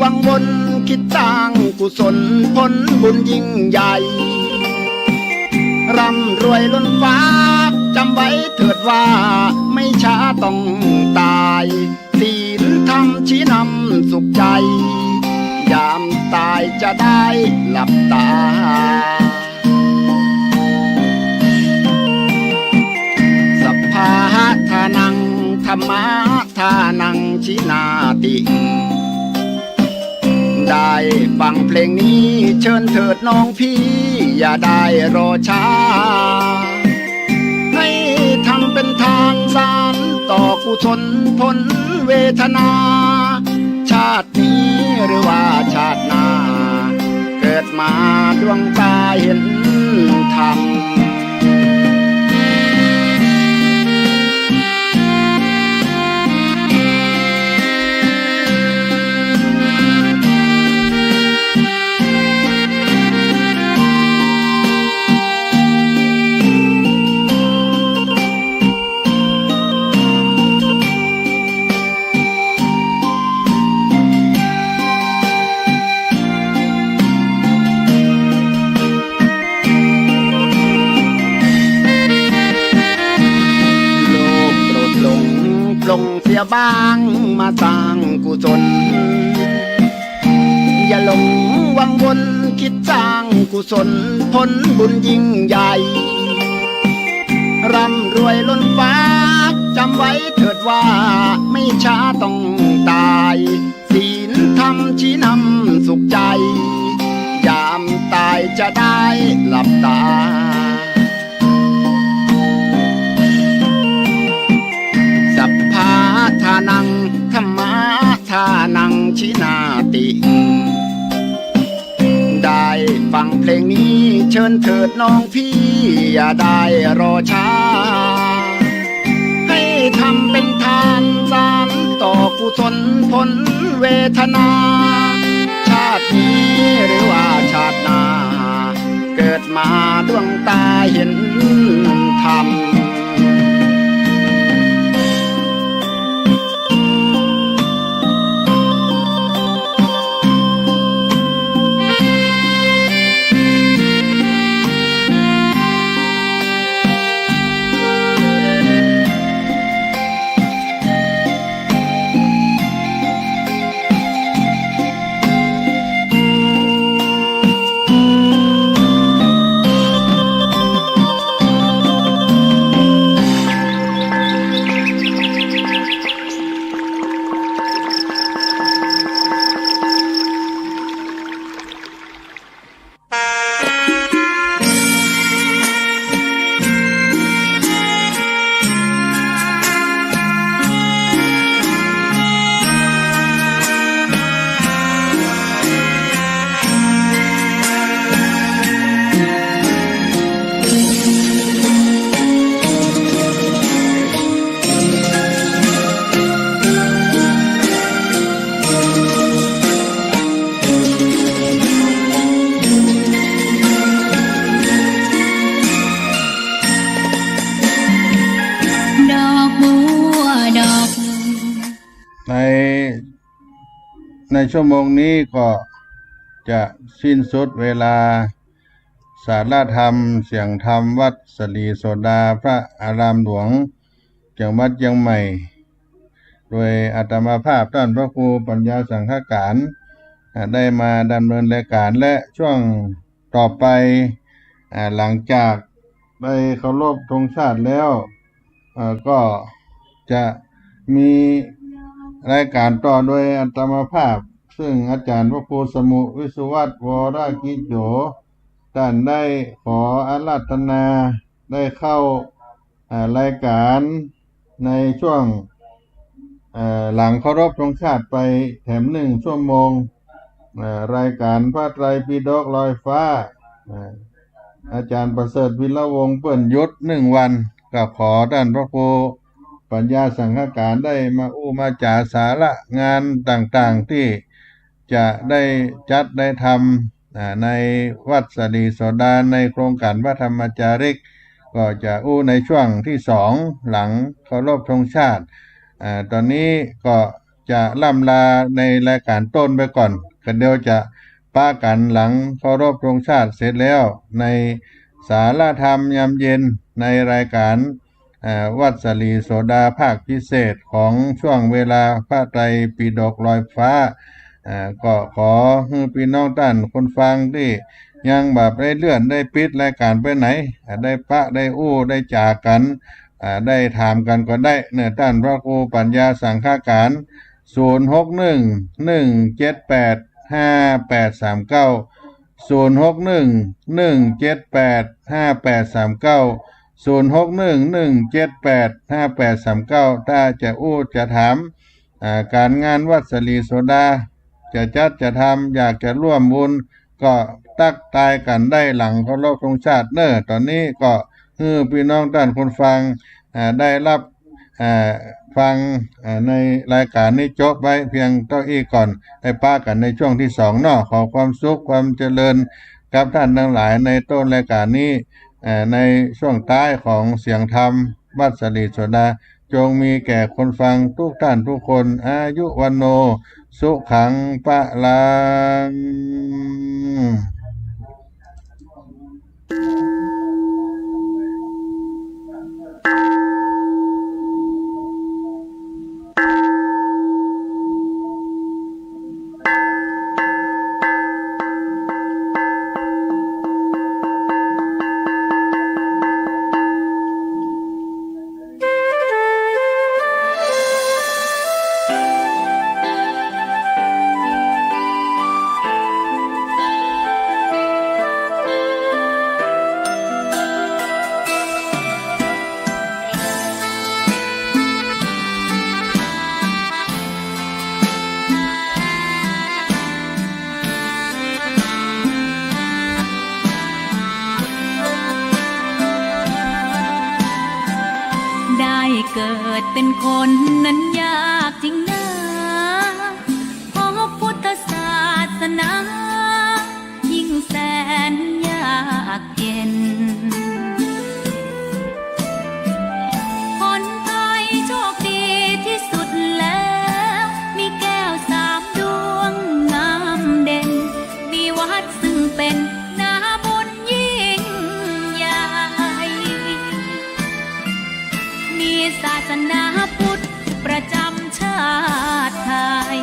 วังวนคิดสร้างกุศลผลบุญยิ่งใหญ่ร่ำรวยล้นฟ้าจำไว้เถิดว่าไม่ช้าต้องตายศีลธรรมชี้นำสุขใจยามตายจะได้หลับตาสัพพะทานังธรรมะทานังชินาติได้ฟังเพลงนี้เชิญเถิดน้องพี่อย่าได้รอช้าให้ทำเป็นทานสารต่อกุศลผลเวทนา ชาตินี้หรือว่าชาติหน้าเกิดมาดวงตาเห็นธรรมลงเสียบ้างมาสร้างกุศลอย่าหลงวังวนคิดสร้างกุศลผลบุญยิ่งใหญ่ร่ำรวยล้นฟ้าจำไว้เถิดว่าไม่ช้าต้องตายศีลธรรมชี้นำสุขใจยามตายจะได้หลับตาสัพพะทานังธรรมะทานังชินาติได้ฟังเพลงนี้เชิญเถิดน้องพี่อย่าได้รอช้าให้ทำเป็นทานสารต่อกุศลผลเวทนาชาตินี้หรือว่าชาติหน้าเกิดมาดวงตาเห็นธรรมใน ในชั่วโมงนี้ก็จะสิ้นสุดเวลาสาธธรรมเสียงธรรมวัดสลีโสดาพระอารามหลวงจังหวัดเชียงใหม่โดยอาตมาภาพท่านพระครูปัญญาสังฆการได้มาดำเนินรายการและช่วงต่อไปหลังจากได้เคารพธงชาติแล้วก็จะมีรายการต่อโดยอาตมาภาพซึ่งอาจารย์พระครูสมุวิสุวัตรวรกิจโยท่านได้ขออาราธนาได้เข้ารายการในช่วงหลังเคารพธงชาติไปแถม1 ชั่วโมงรายการพระไตรปิฎกลอยฟ้าอาจารย์ประเสริฐวิรวงศ์เปิ้นยุทธ1 วันก็ขอท่านพระครูปัญญาสังฆการได้มามาจาสาระงานต่างๆที่จะได้จัดได้ทำในวัดสลีโสดาในโครงการพระธรรมจาริกก็จะในช่วงที่2หลังเคารพธงชาติตอนนี้ก็จะล่ำลาในรายการต้นไปก่อนก็เดี๋ยวจะป้ากันหลังเคารพธงชาติเสร็จแล้วในสาระธรรมยามเย็นในรายการวัดสลีโสดาภาคพิเศษของช่วงเวลาพระไตรปิฎกลอยฟ้าก็ขอให้พี่น้องท่านคนฟังที่ยังแบบได้เลื่อนได้ปิดรายการไปไหนได้ปะได้ได้จากกันได้ถามกันก็ได้เนื้อท่านพระครูปัญญาสังฆการ0611785839 0611785839 ถ้าจะจะถามการงานวัดสลีโสดาจะจัดจะทำอยากจะร่วมบุญก็ตักตายกันได้หลังเคารพธงชาติตอนนี้ก็พี่น้องท่านคนฟังได้รับฟังในรายการนี้จบไว้เพียงเท่านี้ก่อนให้ป้ากันในช่วงที่2ขอความสุขความเจริญกับท่านทั้งหลายในต้นรายการนี้ในช่วงท้ายของเสียงธรรมวัดสลีโสดาจงมีแก่คนฟังทุกท่านทุกคนอายุวันโนสุขังปะลังเกิดเป็นคนนั้นยากจริงนะเพราะพุทธศาสนายิ่งแสนยากเย็นคนไทยโชคดีที่สุดแล้วมีแก้ว3 ดวงงามเด่นมีวัดซึ่งเป็นนาบุญยิ่งใหญ่มีศาสนาพุทธประจำชาติไทย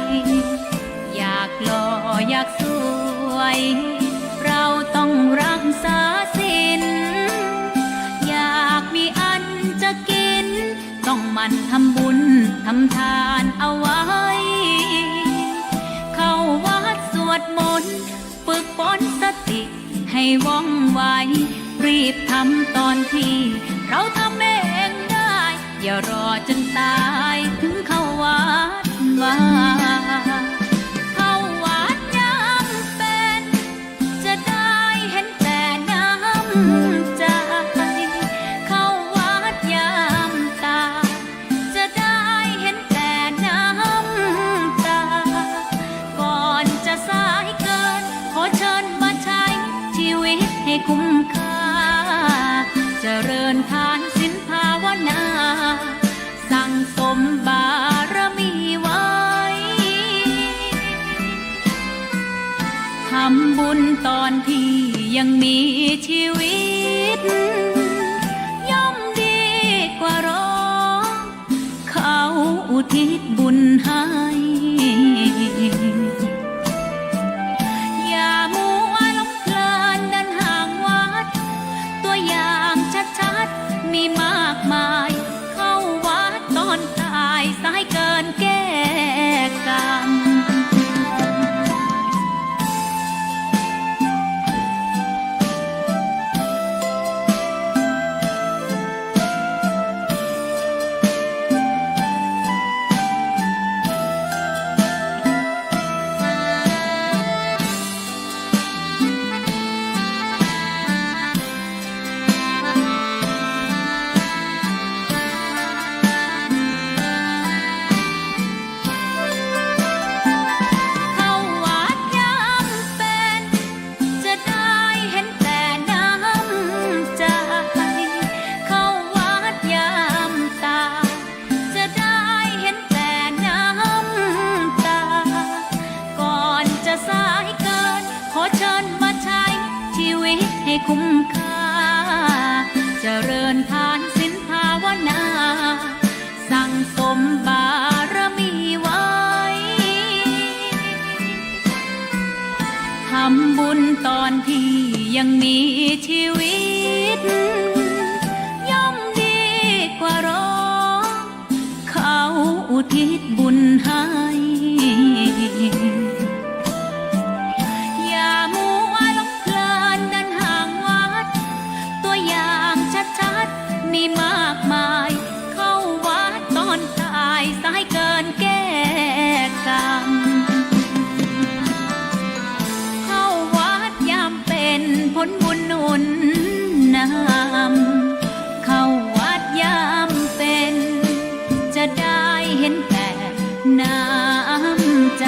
อยากหล่ออยากสวยเราต้องรักษาศีลอยากมีอันจะกินต้องหมั่นทำบุญทำทานเอาไว้เข้าวัดสวดมนต์ฝึกฝนสติให้ว่องไวรีบทำตอนที่เราทำเองได้อย่ารอจนตายถึงเข้าวัดว่าเข้าวัดยามเป็นจะได้เห็นแต่น้ำใจเข้าวัดยามตายจะได้เห็นแต่น้ำตาก่อนจะสายเกินขอเชิญมาใช้ชีวิตให้คุ้มค่าเจริญทานศีลภาวนาสั่งสม ญตอนที่ยังมีชีวิตย่อมดีกว่ารอเขาอุทิศบุญให้อย่ามัวหลงเพลินเดินห่างวัดตัวอย่างชัดๆมีมากมายเข้าวัดตอนตายสายเกินแก้กรรมคุ้มค่าเจริญทานศีลภาวนาสั่งสมบารมีไว้ทำบุญตอนที่ยังมีชีวิตย่อมดีกว่ารอเขาอุทิศบุญให้มีมากมายเข้าวัดตอนตายสายเกินแก้กรรมเข้าวัดยามเป็นผลบุญหนุนนำเข้าวัดยามเป็นจะได้เห็นแต่น้ำใจ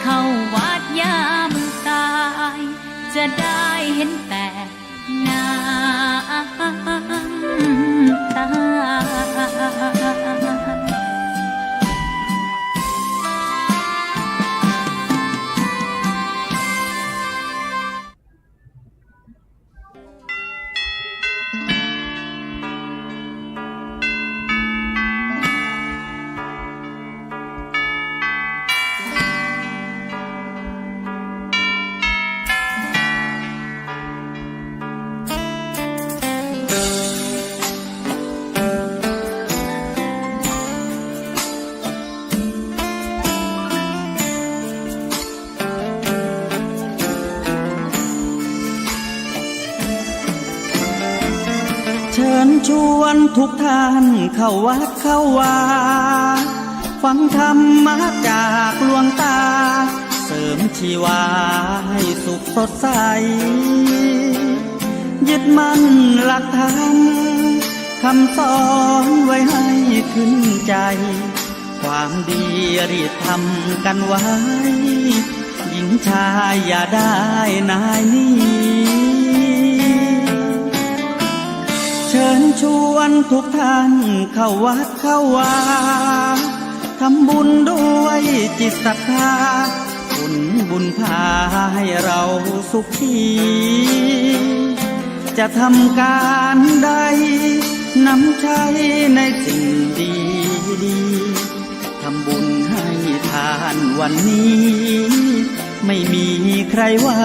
เข้าวัดยามตายจะได้เห็นแต่น้ำตาเชิญชวนทุกท่านเข้าวัดเข้าวาฟังธรรมะจากหลวงตาเสริมชีวาให้สุขสดใสยึดมั่นหลักธรรมคำสอนไว้ให้ขึ้นใจความดีรีบทำกันไว้หญิงชายอย่าได้นายนี้เชิญชวนทุกท่านเข้าวัดเข้าวาทำบุญด้วยจิตศรัทธาบุญพาให้เราสุขีจะทำการใดนำใช้ในสิ่งดีดีทำบุญให้ทานวันนี้ไม่มีใครว่า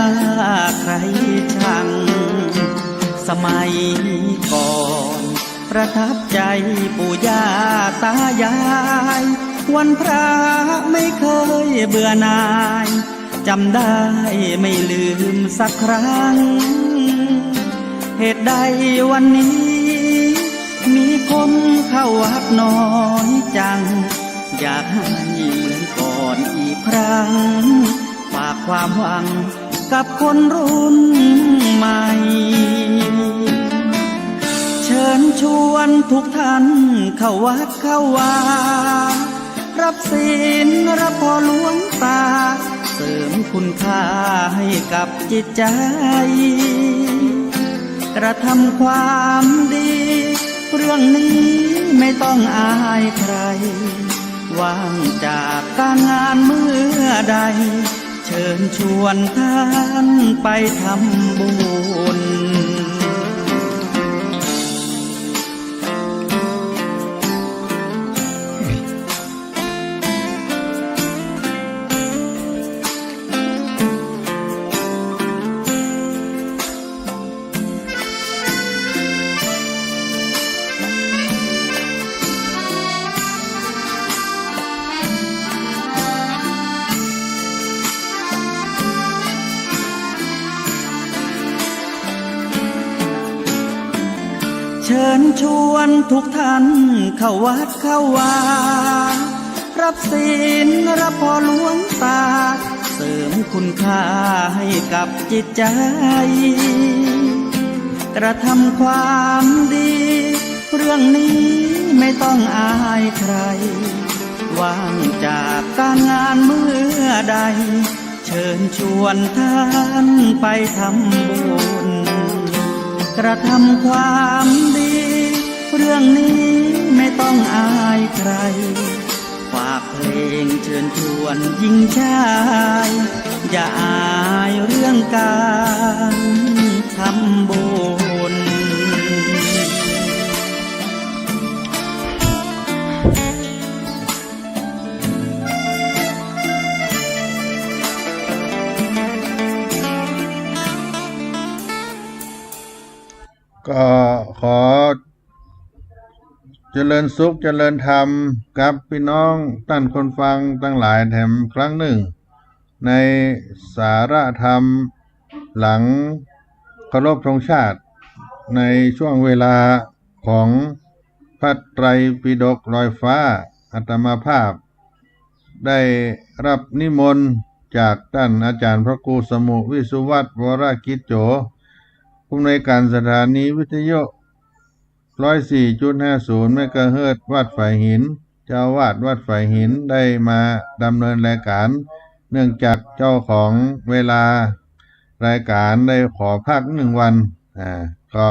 ใครชังสมัยก่อนประทับใจปู่ย่าตายายวันพระไม่เคยเบื่อหน่ายจำได้ไม่ลืมสักครั้งเหตุใดวันนี้มีคนเข้าวัดน้อยจังอยากให้ก่อนอีกครั้งฝากความหวังกับคนรุ่นใหม่เชิญชวนทุกท่านเข้าวัดเข้าวารับศีลรับพรหลวงตาเสริมคุณค่าให้กับจิตใจกระทำความดีเรื่องนี้ไม่ต้องอายใครว่างจากการงานเมื่อใดเชิ ชิญชวนท่านไปทำบุญเชิญชวนทุกท่านเข้าวัดเข้าวารับศีลรับพรหลวงตาเสริมคุณค่าให้กับจิตใจ กระทำความดี เรื่องนี้ไม่ต้องอายใคร ว่างจากการงานเมื่อใด เชิญชวนท่านไปทำบุญกระทำความดี เรื่องนี้ไม่ต้องอายใคร ฝากเพลงเชิญชวนหญิงชายอย่าอายเรื่องการทำบุญ ก็ขอเจริญสุขเจริญธรรมกับพี่น้องท่านคนฟังตั้งหลายแถมครั้งหนึ่ง ในสาระธรรมหลังเคารพธงชาติ ในช่วงเวลาของพระไตรปิฎกลอยฟ้าอาตมาภาพ ได้รับนิมนต์จากท่านอาจารย์พระครูสมุวิสุวัฒน์วรกิจโจผู้อำนวยการสถานีวิทยุ 104.50 เมกะเฮิรตซ์วัดฝ่ายหิน เจ้าวาดวัดฝ่ายหินได้มาดำเนินรายการ เนื่องจากเจ้าของเวลารายการได้ขอพัก1 วันก็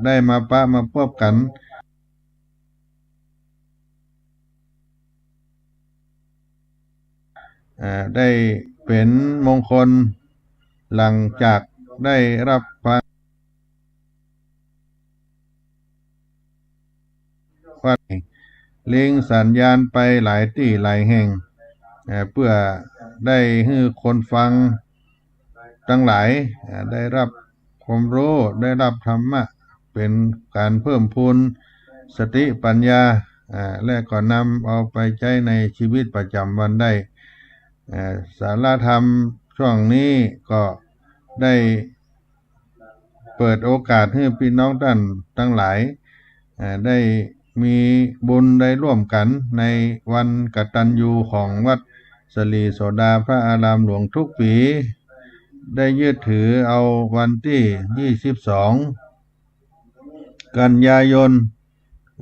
ได้มาพบกันได้เป็นมงคลหลังจากได้รับฟังลิงสัญญาณไปหลายที่หลายแห่งเพื่อได้ให้คนฟังทั้งหลายได้รับความรู้ได้รับธรรมะเป็นการเพิ่มพูนสติปัญญาและก็นำเอาไปใช้ในชีวิตประจำวันได้สาระธรรมช่วงนี้ก็ได้เปิดโอกาสให้พี่น้องท่านทั้งหลายได้มีบุญได้ร่วมกันในวันกตัญญูของวัดสลีโสดาพระอารามหลวงทุกปีได้ยึดถือเอาวันที่22 กันยายน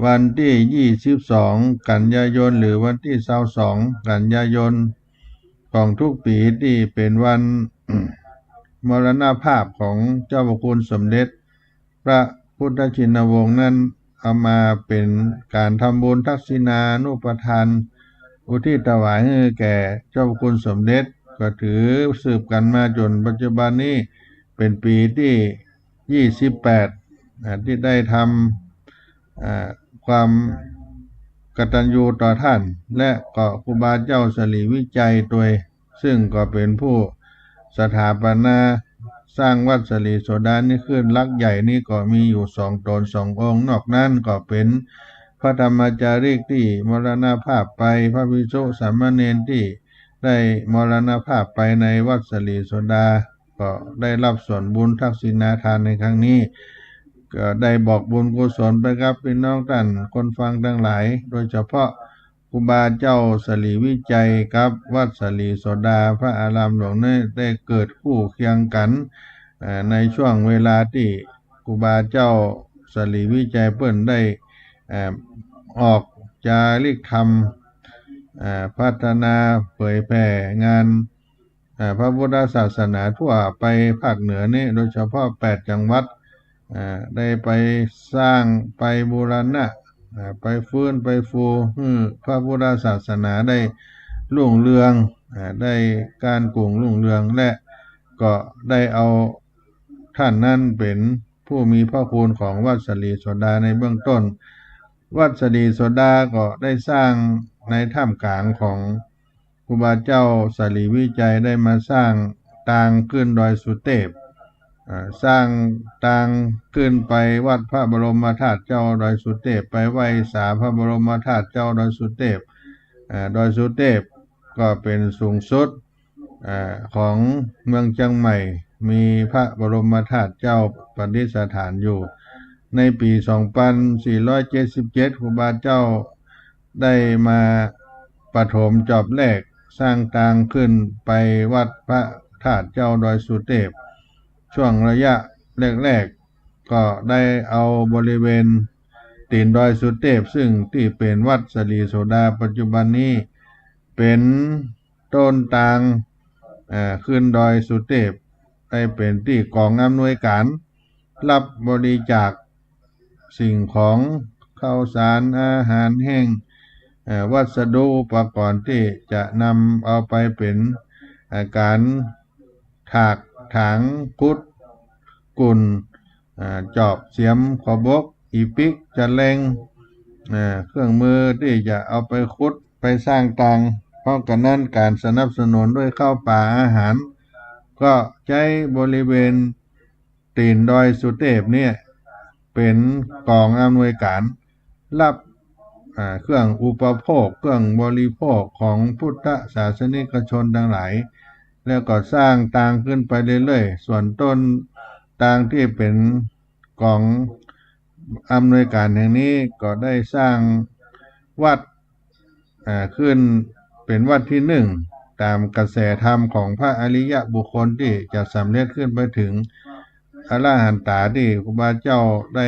วันที่22 กันยายนหรือวันที่22 กันยายนของทุกปีที่เป็นวัน มรณภาพของเจ้าพระคุณสมเด็จพระพุทธชินวงศ์นั้นเอามาเป็นการทำบุญทักษิณานุปทานอุทิศถวายให้แก่เจ้าพระคุณสมเด็จก็ถือสืบกันมาจนปัจจุบันนี้เป็นปีที่28ที่ได้ทำความกตัญญูต่อท่านและก็ครูบาเจ้าสลีวิจัยตัวซึ่งก็เป็นผู้สถาปนาสร้างวัดสลีโสดานี่ขึ้นลักใหญ่นี่ก็มีอยู่2 ตน 2 องค์นอกนั้นก็เป็นพระธรรมจารีกที่มรณภาพไปพระภิกษุสามเณรที่ได้มรณภาพไปในวัดสลีโสดาก็ได้รับส่วนบุญทักษิณาทานในครั้งนี้ก็ได้บอกบุญกุศลไปครับพี่น้องท่านคนฟังทั้งหลายโดยเฉพาะครูบาเจ้าสลีวิจัยกับวัดสลีโสดาพระอารามหลวงนี้ได้เกิดคู่เคียงกันในช่วงเวลาที่ครูบาเจ้าสลีวิจัยเปิ้นได้ออกจาริกธรรมพัฒนาเผยแผ่งานพระพุทธศาสนาทั่วไปภาคเหนือนี่โดยเฉพาะ8 จังหวัดได้ไปสร้างไปบูรณะไปฟื้นไปฟูพระพุทธศาสนาได้ รุ่งเรืองได้การกุ่งรุ่งเรืองและก็ได้เอาท่านนั้นเป็นผู้มีพระคุณของวัดสลีโสดาในเบื้องต้นวัดสลีโสดาก็ได้สร้างในท่ามกลางของครูบาเจ้าสลีวิจัยได้มาสร้างตางขึ้นดอยสุเทพสร้างตางขึ้นไปวัดพระบรมธาตุเจ้าดอยสุเทพไปไหว้สาพระบรมธาตุเจ้าดอยสุเทพดอยสุเทพก็เป็นสูงสุดของเมืองเชียงใหม่มีพระบรมธาตุเจ้าประดิษฐานอยู่ในปี 2477 ครูบาเจ้าได้มาปฐมจอบแรกสร้างทางขึ้นไปวัดพระธาตุเจ้าดอยสุเทพช่วงระยะแรกๆก็ได้เอาบริเวณตีนดอยสุเทพซึ่งที่เป็นวัดสลีโสดาปัจจุบันนี้เป็นต้นตางขึ้นดอยสุเทพได้เป็นที่กองอำนวยการรับบริจาคสิ่งของข้าวสารอาหารแห้งวัสดุอุปกรณ์ที่จะนำเอาไปเป็นการถางกุดกุ่นจอบเสียมขอบกอีปิกจะแรงเครื่องมือที่จะเอาไปขุดไปสร้างตางเพราะกันนั้นการสนับสนุนด้วยข้าวปลาอาหารก็ใช้บริเวณตีนดอยสุเทพเนี่ยเป็นกองอำนวยการรับเครื่องอุปโภคเครื่องบริโภคของพุทธศาสนิกชนทั้งหลายแล้วก็สร้างตางขึ้นไปเรื่อยๆส่วนต้นตางที่เป็นกองอำนวยการแห่งนี้ก็ได้สร้างวัดขึ้นเป็นวัดที่หนึ่งตามกระแสธรรมของพระอริยบุคคลที่จะสำเร็จขึ้นไปถึงอรหันตาที่ครูบาเจ้าได้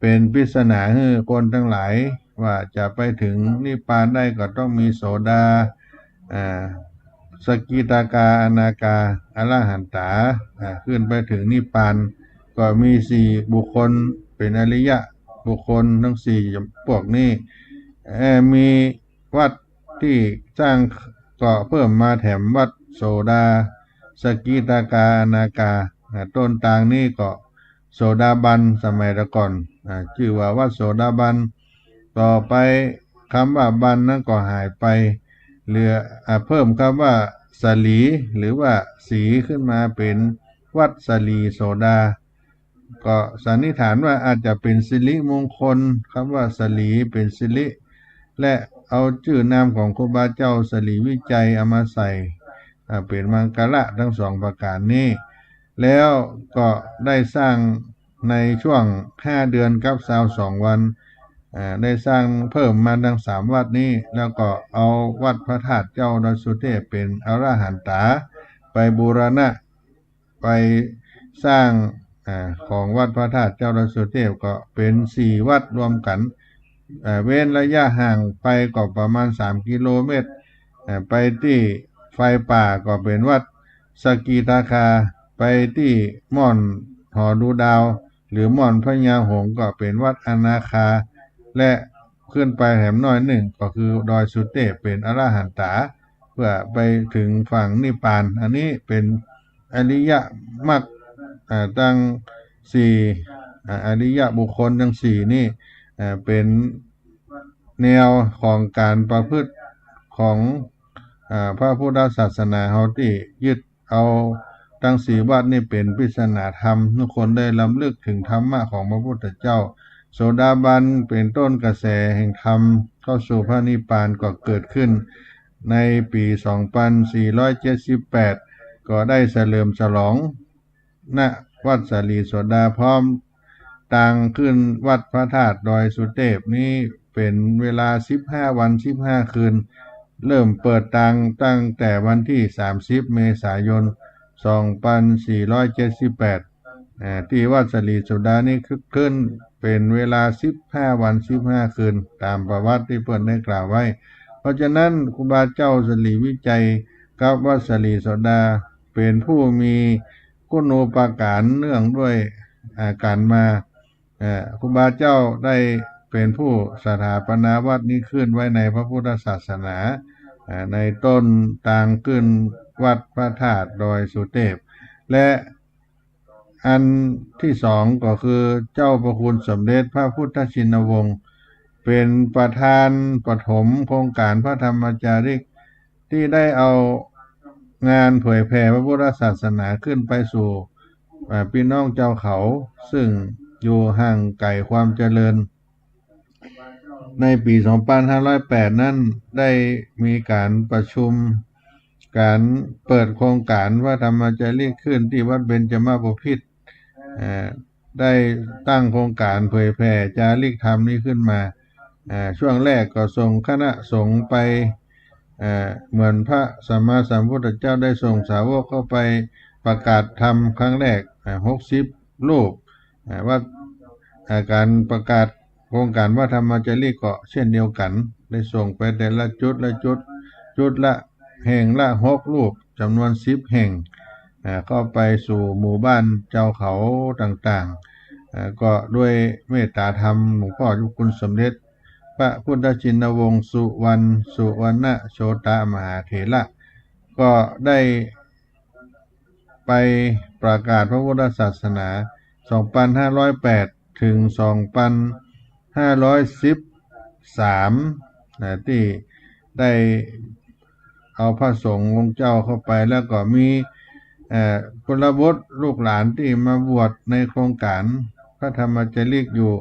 เป็นปริศนาให้คนทั้งหลายว่าจะไปถึงนิพพานได้ก็ต้องมีโสดาสกิทาคาอนาคาอรหันตาขึ้นไปถึงนิพพานก็มีสี่บุคคลเป็นอริยะบุคคลทั้งสี่พวกนี้มีวัดที่สร้างก็เพิ่มมาแถมวัดโสดาสกิทาคาอนาคาต้นตางนี้ก็โสดาบันสมัยก่อนชื่อว่าวัดโสดาบันต่อไปคำว่าบันนั้นก็หายไปเหลือเพิ่มคำว่าสลีหรือว่าสีขึ้นมาเป็นวัดสลีโสดาก็สันนิษฐานว่าอาจจะเป็นสิริมงคลคำว่าสลีเป็นสิริและเอาชื่อนามของครูบาเจ้าสลีวิจัยเอามาใส่เป็นมังกระทั้งสองประการนี้แล้วก็ได้สร้างในช่วง5 เดือนกับ22 วันได้สร้างเพิ่มมาทั้ง3 วัดนี้แล้วก็เอาวัดพระธาตุเจ้าดอยสุเทพเป็นอรหันตาไปบูรณะไปสร้างของวัดพระธาตุเจ้าดอยสุเทพก็เป็น4 วัดรวมกันเว้นระยะห่างไปก็ประมาณ3 กิโลเมตรไปที่ไฟป่าก็เป็นวัดสกิทาคาไปที่ม่อนหอดูดาวหรือม่อนพญาหงส์ก็เป็นวัดอนาคาและขึ้นไปแถมน้อยหนึ่งก็คือดอยสุเทพเป็นอรหันตาเพื่อไปถึงฝั่งนิพพานอันนี้เป็นอริยมรรคตั้ง4อริยบุคคลทั้ง4นี่เป็นแนวของการประพฤติของพระพุทธศาสนาเฮาที่ยึดเอาทั้ง4 วัดนี่เป็นปริศนาธรรมทุกคนได้รำลึกถึงธรรมะของพระพุทธเจ้าโสดาบันเป็นต้นกระแสแห่งธรรมเข้าสู่พระนิพพานก็เกิดขึ้นในปี 2478 ก็ได้เฉลิมฉลองณวัดสลีโสดาพร้อมต่างขึ้นวัดพระธาตุดอยสุเทพนี้เป็นเวลา15 วัน 15 คืนเริ่มเปิดตั้งแต่วันที่30 เมษายน 2478ที่วัดสลีโสดานี้ขึ้นเป็นเวลา15 วัน 15 คืนตามประวัติที่เพิ่นได้กล่าวไว้เพราะฉะนั้นครูบาเจ้าสลีวิจัยกับวัดสลีโสดาเป็นผู้มีคุณูปการเนื่องด้วยการมาครูบาเจ้าได้เป็นผู้สถาปนาวัดนี้ขึ้นไว้ในพระพุทธศาสนา ในต้นต่างขึ้นวัดพระธาตุดอยสุเทพและอันที่สองก็คือเจ้าพระคุณสมเด็จพระพุทธชินวงศ์เป็นประธานปฐมโครงการพระธรรมจาริกที่ได้เอางานเผยแผ่พระพุทธศาสนาขึ้นไปสู่พี่น้องเจ้าเขาซึ่งอยู่ห่างไกลความเจริญในปี 2508 นั้นได้มีการประชุมการเปิดโครงการว่าธรรมจาริกขึ้นที่วัดเบญจมาบพิตรได้ตั้งโครงการเผยแผ่จาริกธรรมนี้ขึ้นมาช่วงแรกก็ส่งคณะสงฆ์ไปเหมือนพระสัมมาสัมพุทธเจ้าได้ส่งสาวกเข้าไปประกาศธรรมครั้งแรก60 รูปว่าการประกาศโครงการว่าธรรมจาริกก็เช่นเดียวกันได้ส่งไปแต่ละจุดละแห่งละ6 รูปจำนวน10 แห่งก็ไปสู่หมู่บ้านเจ้าเขาต่างๆก็ด้วยเมตตาธรรมหลวงพ่อเจ้าคุณสมเด็จพระพุทธชินวงศ์สุวรรณโชตมหาเถระก็ได้ไปประกาศพระพุทธศาสนา 2,508 ถึง 2,513 ที่ได้เอาพระสงฆ์องค์เจ้าเข้าไปแล้วก็มีพลบุตรลูกหลานที่มาบวชในโครงการพระธรรมจาริกอยู่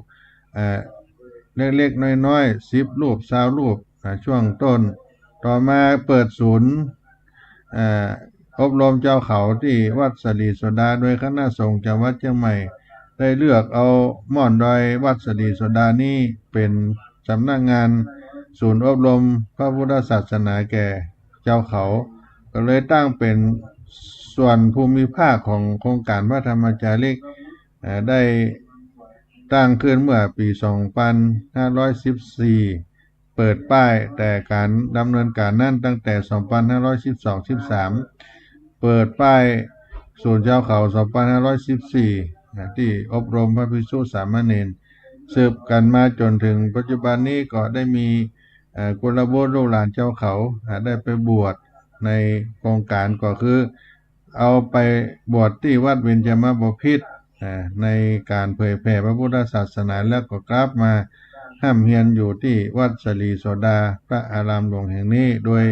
เล็กๆน้อยๆ10 รูป20 รูปช่วงต้นต่อมาเปิดศูนย์อบรมเจ้าเขาที่วัดสลีโสดาโดยคณะสงฆ์จากวัดเชียงใหม่ได้เลือกเอาม่อนดอยวัดสลีโสดานี้เป็นสำนักงานศูนย์อบรมพระพุทธศาสนาแก่เจ้าเขาก็เลยตั้งเป็นส่วนภูมิภาคของโครงการพระธรรมจาริกได้ตั้งขึ้นเมื่อปี 2514 เปิดป้ายแต่การดำเนินการนั้นตั้งแต่ 2512-13 เปิดป้ายศูนย์เจ้าเขา 2514 ที่อบรมพระภิกษุสามเณรสืบกันมาจนถึงปัจจุบันนี้ก็ได้มีกุลบุตรลูกหลานเจ้าเขาได้ไปบวชในโครงการก็คือเอาไปบวชที่วัดเบญจมาบพิตรในการเผยแผ่พระพุทธศาสนาแล้วก็กลับมาห้ามเฮียนอยู่ที่วัดสลีโสดาพระอารามหลวงแห่งนี้โดย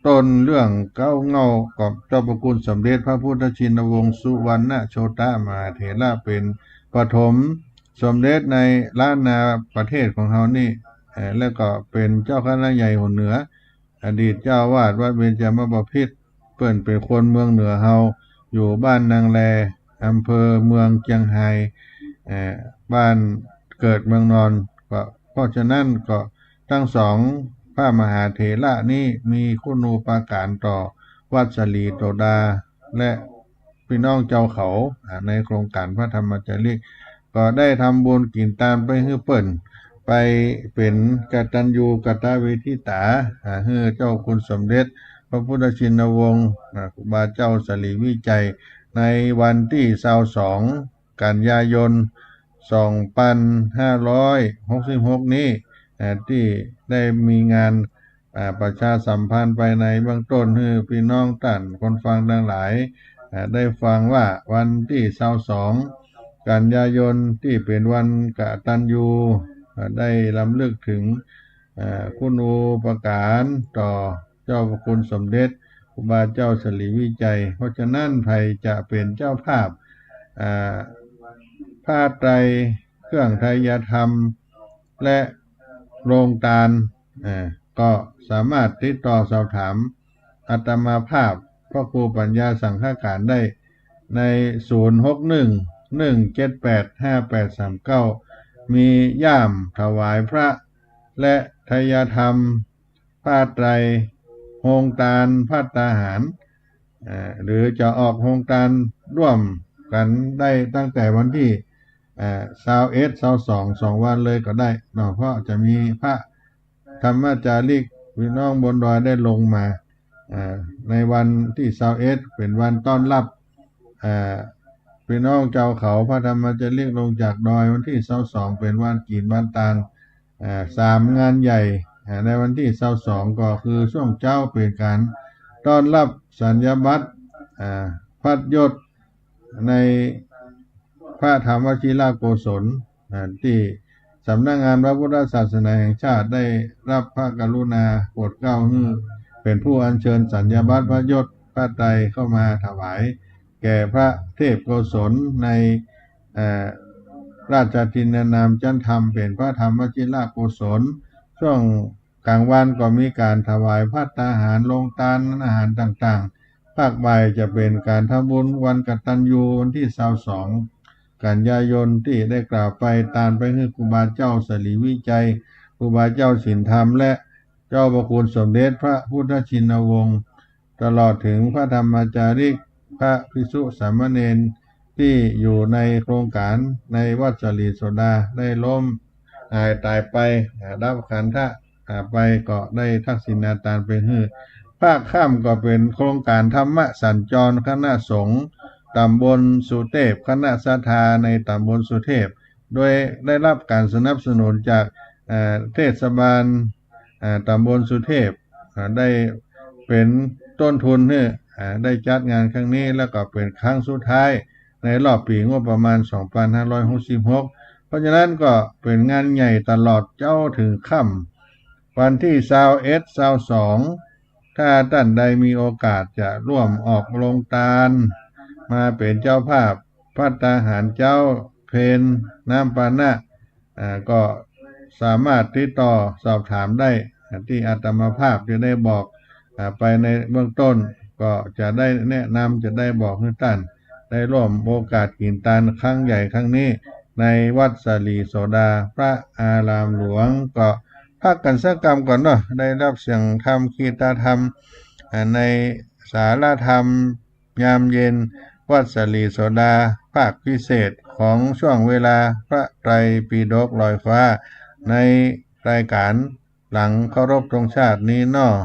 ต้นเรื่องเก้าเงากับเจ้าพระคุณสมเด็จพระพุทธชินวงศ์สุวรรณโชตมหาเถระเป็นปฐมสมเด็จในล้านนาประเทศของเฮานี่แล้วก็เป็นเจ้าคณะใหญ่หัวเหนืออดีตเจ้าวาดวัดเบญจมาบพิตรเปิ้นเป็นคนเมืองเหนือเฮาอยู่บ้านนางแลอำเภอเมืองเจียงไฮ้บ้านเกิดเมืองนอนก็เพราะฉะนั้นก็ทั้งสองพระมหาเถระนี้มีคุณูปการต่อวัดสลีโสดาและพี่น้องเจ้าเขาในโครงการพระธรรมจาริกก็ได้ทำบุญกินตามไปให้เปิ้นไปเป็นกตัญญูกตเวทิตาให้เจ้าคุณสมเด็จพระพุทธชินวงศ์ครูบาเจ้าสลีวิจัยในวันที่22 กันยายน 2566 นี้ที่ได้มีงานประชาสัมพันธ์ไปในเบื้องต้นให้พี่น้องท่านคนฟังทั้งหลายได้ฟังว่าวันที่22 กันยายนที่เป็นวันกตัญญูได้รำลึกถึงคุณูปการต่อเจ้าพระคุณสมเด็จครูบาเจ้าสลีวิจัยเพราะฉะนั้นไผจะเป็นเจ้าภาพผ้าไตรเครื่องไทยธรรมและโรงทานก็สามารถติดต่อสอบถามอาตมาภาพพระครูปัญญาสังฆการได้ใน 061-178-5839 มีย่ามถวายพระและไทยธรรมผ้าไตรโฮงทานภัตตาหารหรือจะออกโฮงทานร่วมกันได้ตั้งแต่วันที่21-22 วันเลยก็ได้เนาะเพราะจะมีพระธรรมจาริกพี่น้องบนดอยได้ลงมาในวันที่21เป็นวันต้อนรับพี่น้องเจ้าเขาพระธรรมจาริกลงจากดอยวันที่22เป็นวันกีนวันตาล3 งานใหญ่ ในวันที่22ก็คือช่วงเจ้าเป็นการต้อนรับสัญญาบัตรพัดยศในพระธรรมวชิราโกศลที่สำนักงานพระพุทธศาสนาแห่งชาติได้รับพระกรุณาโปรดเกล้าให้เป็นผู้อัญเชิญสัญญาบัตรพระยศพระไตรเข้ามาถวายแก่พระเทพโกศลในราชทินนามจันทำเป็นพระธรรมวชิราโกศลช่วงกลางวันก็มีการถวายภัตตาหารลงทานอาหารต่างๆภาคบ่ายจะเป็นการทำบุญวันกตัญญูวันที่22กันยายนที่ได้กล่าวไปตามไปให้ครูบาเจ้าสลีวิจัยครูบาเจ้าศีลธรรมและเจ้าพระคุณสมเด็จพระพุทธชินวงศ์ตลอดถึงพระธรรมจาริกพระภิกษุสามเณรที่อยู่ในโครงการในวัดสลีโสดาได้ล้มตายไปดับขันธะไปก็ได้ทักษิณาตารไปให้ภาคค่ำก็เป็นโครงการธรรมสัญจรคณะสงฆ์ตำบลสุเทพคณะศรัทธาในตำบลสุเทพโดยได้รับการสนับสนุนจากเทศบาลตำบลสุเทพได้เป็นต้นทุนให้ได้จัดงานครั้งนี้แล้วก็เป็นครั้งสุดท้ายในรอบปีงบประมาณ 2566 เพราะฉะนั้นก็เป็นงานใหญ่ตลอดเจ้าถึงค่ำวันที่21 22ถ้าท่านใดมีโอกาสจะร่วมออกโรงทานมาเป็นเจ้าภาพภัตตาหารเจ้าเพนน้ำปานะก็สามารถติดต่อสอบถามได้ที่อาตมาภาพจะได้บอกไปในเบื้องต้นก็จะได้แนะนำจะได้บอกให้ท่านได้ร่วมโอกาสกินทานครั้งใหญ่ครั้งนี้ในวัดสลีโสดาพระอารามหลวงก็พักกันสักกรรมก่อนเนาะได้รับเสียงธรรมคีตาธรรมในสาราธรรมยามเย็นวัดสลีโสดาภาคพิเศษของช่วงเวลาพระไตรปิฎกลอยฟ้าในรายการหลังเคารพธงชาตินี้เนาะ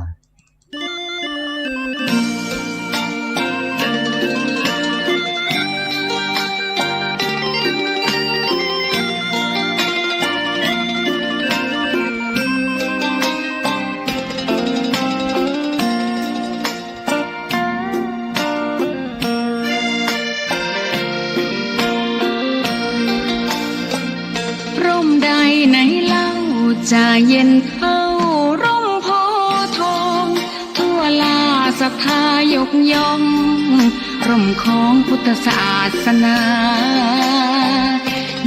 จะเย็นเท่าร่มโพธิ์ทองทั่วลาศรัทธายกย่องร่มของพุทธศาสนา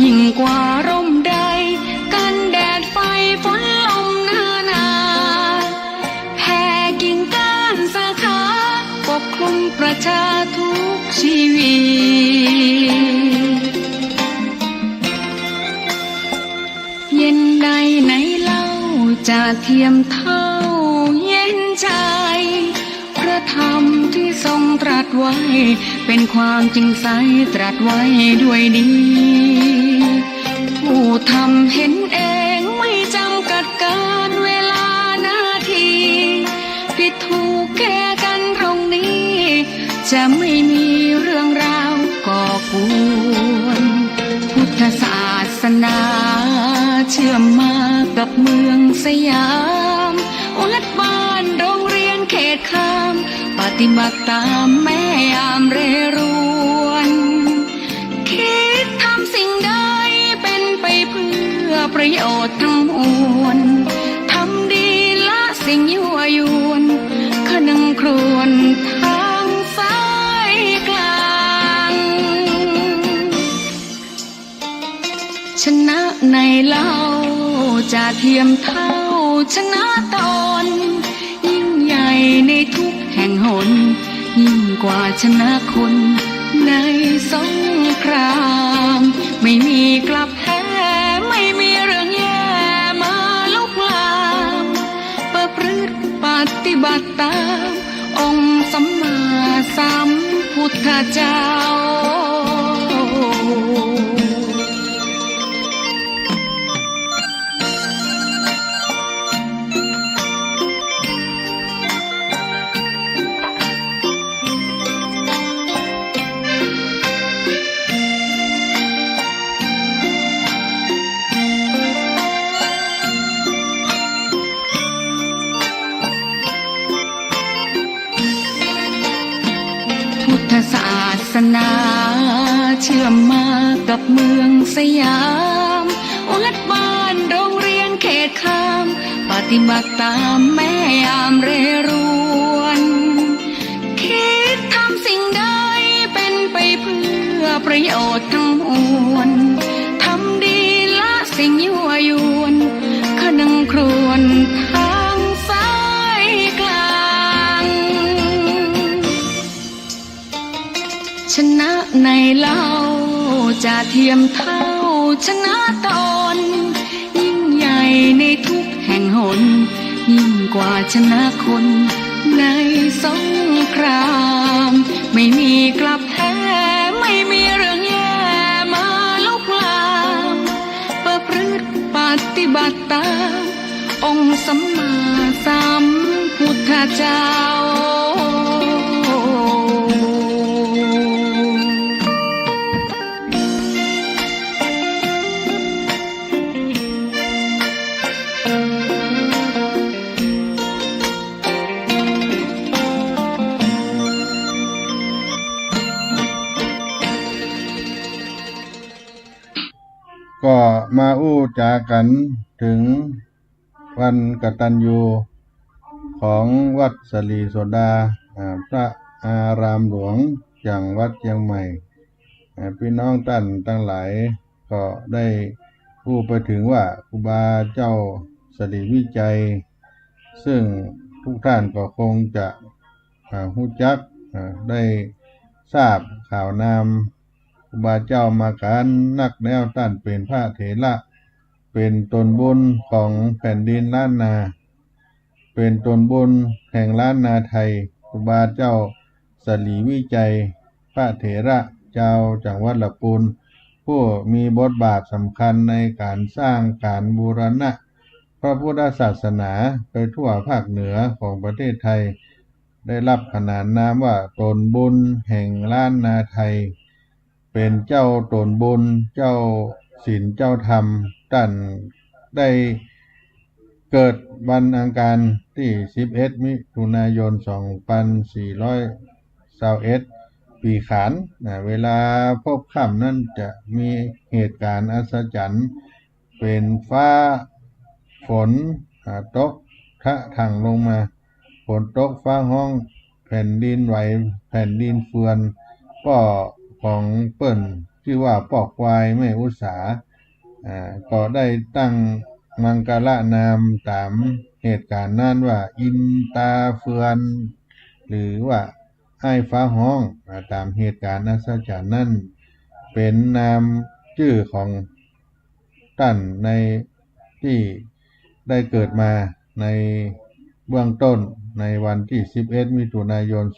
ยิ่งกว่าร่มใดกันแดดไฟฝนลมหน้าหนาแผ่กิ่งก้านสาขาปกคลุมประชาทุกชีวิตเย็นใดไหนเล่าจะเทียมเท่าเย็นใจพระธรรมที่ทรงตรัสไว้เป็นความจริงใสตรัสไว้ด้วยดีผู้ทำเห็นเองไม่จำกัดการเวลานาทีผิดถูกแก้กันตรงนี้จะไม่มีเรื่องราวก่อกวนพุทธศาสนาเชื่อมมากับเมืองสยามวัดบ้านโรงเรียนเขตข้ามปฏิบัติตามแม่ยามเรรวนคิดทำสิ่งใดเป็นไปเพื่อประโยชน์ทั้งมวลทำดีละสิ่งยั่วยวนขนึงครวญทางสายกลางชนะในเล่าจะเทียมเท่าชนะตนยิ่งใหญ่ในทุกแห่งหนยิ่งกว่าชนะคนในสงครามไม่มีกลับแพ้ไม่มีเรื่องแย่มาลุกลามประพฤติปฏิบัติตามองค์สัมมาสัมพุทธเจ้า สนาเชื่อมมากับเมืองสยามวัดบ้านโรงเรียนเขตข้ามปฏิบัติตามแม่ยามเรรวนคิดทำสิ่งใดเป็นไปเพื่อประโยชน์ทั้งมวลทำดีละสิ่งยั่วยวนขนึงครวญทางสายกลางชนะในเล่าจะเทียมเท่าชนะตนยิ่งใหญ่ในทุกแห่งหนยิ่งกว่าชนะคนในสงครามไม่มีกลับแพ้ไม่มีเรื่องแย่มาลุกลามประพฤติปฏิบัติตามองค์สัมมาสัมพุทธเจ้าก็มาอู้จากันถึงวันกตัญญูของวัดสลีโสดาพระอารามหลวงจังหวัดเชียงใหม่พี่น้องท่านทั้งหลายก็ได้พูดไปถึงว่าครูบาเจ้าสลีวิจัยซึ่งทุกท่านก็คงจะรู้จักได้ทราบข่าวนามครูบาเจ้ามาการนักแนวท่านเป็นพระเถระเป็นตนบุญของแผ่นดินล้านนาเป็นตนบุญแห่งล้านนาไทยครูบาเจ้าสลีวิจัยพระเถระเจ้าจังหวัดลำพูนผู้มีบทบาทสำคัญในการสร้างการบูรณะพระพุทธศาสนาไปทั่วภาคเหนือของประเทศไทยได้รับขนานนามว่าตนบุญแห่งล้านนาไทยเป็นเจ้าตนบุญเจ้าศีลเจ้าธรรมท่านได้เกิดวันอังคารที่11มิถุนายน2421ปีขานเวลาพบค่ำนั้นจะมีเหตุการณ์อัศจรรย์เป็นฟ้าฝนตกทะถังลงมาฝนตกฟ้าห้องแผ่นดินไหวแผ่นดินเฟือนก็ของเปิ้นชื่อว่าปอกควายไม่อุตสาก็ได้ตั้งมังกรนามตามเหตุการณ์นั้นว่าอินตาเฟือนหรือว่าไอ้ฟ้าห้องตามเหตุการณ์อัศจรรย์นั้นเป็นนามชื่อของท่านในที่ได้เกิดมาในเบื้องต้นในวันที่11มิถุนายน2421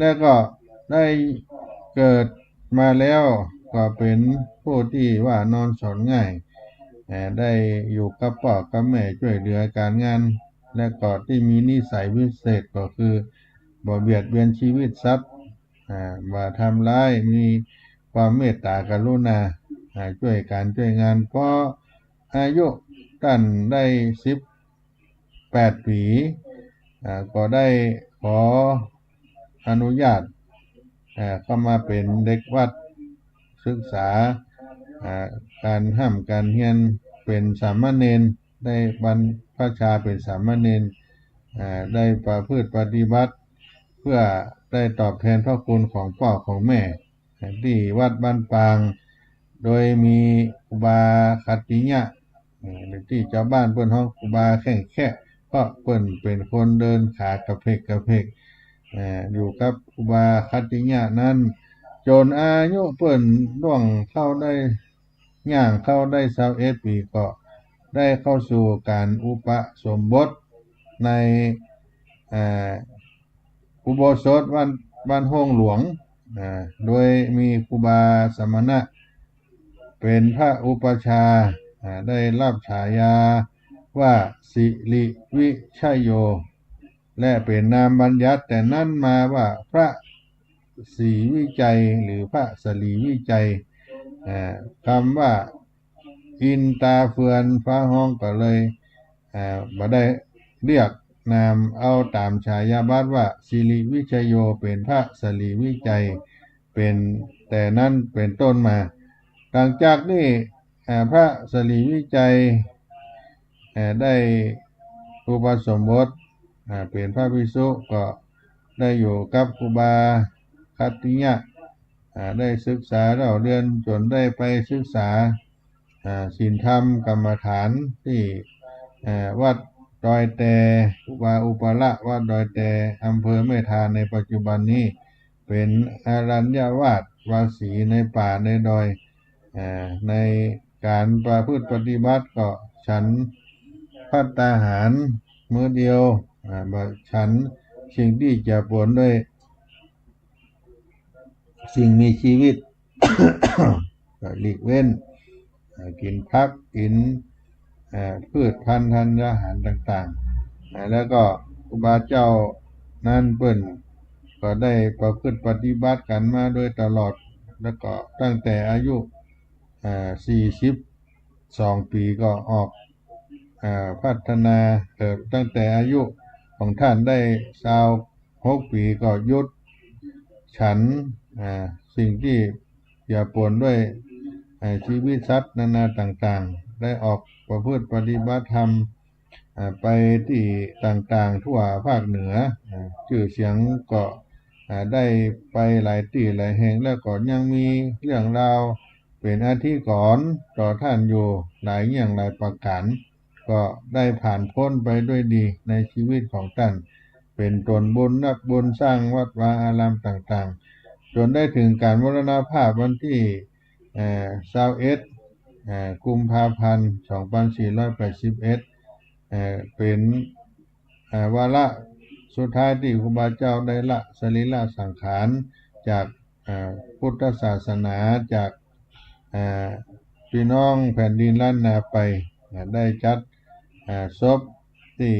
แล้วก็ได้เกิดมาแล้วก็เป็นผู้ที่ว่านอนสอนง่ายได้อยู่กับพ่อกับแม่ช่วยเหลือการงานและก็ที่มีนิสัยพิเศษก็คือบ่เบียดเบียนชีวิตทรัพย์บ่ทำร้ายมีความเมตตากรุณาช่วยการช่วยงานเพราะอายุท่านได้18 ปีก็ได้ขออนุญาตเข้ามาเป็นเด็กวัดศึกษาการห้ามการเรียนเป็นสามเณรได้บรรพชาเป็นสามเณรได้ประพฤติปฏิบัติเพื่อได้ตอบแทนพระคุณของพ่อของแม่ที่วัดบ้านปางโดยมีครูบาคัตติยะที่เจ้าบ้านเปิ้นฮ้องครูบาแข้งแค่เพราะเปิ้นเป็นคนเดินขากระเพกกระเพกอยู่กับครูบาคัตติยะนั้นจนอายุเปิ้นล่วงเข้าได้ย่างเข้าได้21 ปีก็ได้เข้าสู่การอุปสมบทในอุโบสถบ้านห้องหลวงโดยมีครูบาสมณะเป็นพระอุปชาได้รับฉายาว่าสิริวิชัยโยและเป็นนามบัญญัติแต่นั้นมาว่าพระศรีวิจัยหรือพระสลีวิจัยคำว่าอินตาเฟือนฟ้าห้องก็เลยบ่ได้เรียก นามเอาตามฉายาบัตรว่าสิริวิชัยโยเป็นพระสิริวิจัยเป็นแต่นั้นเป็นต้นมาหลังจากนี้พระสิริวิจัยได้อุปสมบทเป็นพระภิกษุก็ได้อยู่กับครูบาคัตติยะได้ศึกษาเล่าเรียนจนได้ไปศึกษาศีลธรรมกรรมฐานที่วัดดอยแตครูบาอุปละวัดดอยแตอำเภอแม่ทาในปัจจุบันนี้เป็นอารัญญวาสวาสีในป่าในดอยในการประพฤติปฏิบัติก็ฉันภัตตาหารมื้อเดียวฉันสิ่งที่จะปนด้วยสิ่งมีชีวิต ก็หลีกเว้นกินพักกินพืชพันธุ์ธัญญาหารต่างๆแล้วก็ครูบาเจ้านั้นเปิ้นก็ได้ประพฤติปฏิบัติกันมาโดยตลอดแล้วก็ตั้งแต่อายุ42 ปีก็ออกพัฒนาตั้งแต่อายุของท่านได้26 ปีก็หยุดฉันสิ่งที่อย่าปนด้วยชีวิตสัตว์นานาต่างๆได้ออกประพฤติปฏิบัติธรรมไปที่ต่างๆทั่วภาคเหนือชื่อเสียงก็ได้ไปหลายที่หลายแห่งแล้วก็ยังมีเรื่องราวเป็นอธิกรณ์ต่อท่านอยู่หลายอย่างหลายประการก็ได้ผ่านพ้นไปด้วยดีในชีวิตของท่านเป็นตนบุญนักบุญสร้างวัดวาอารามต่างๆจนได้ถึงการมรณภาพวันที่21 กุมภาพันธ์ 2481เป็นวาระสุดท้ายที่ครูบาเจ้าได้ละสรีระสังขารจากพุทธศาสนาจากพี่น้องแผ่นดินล้านนาไปได้จัดศพที่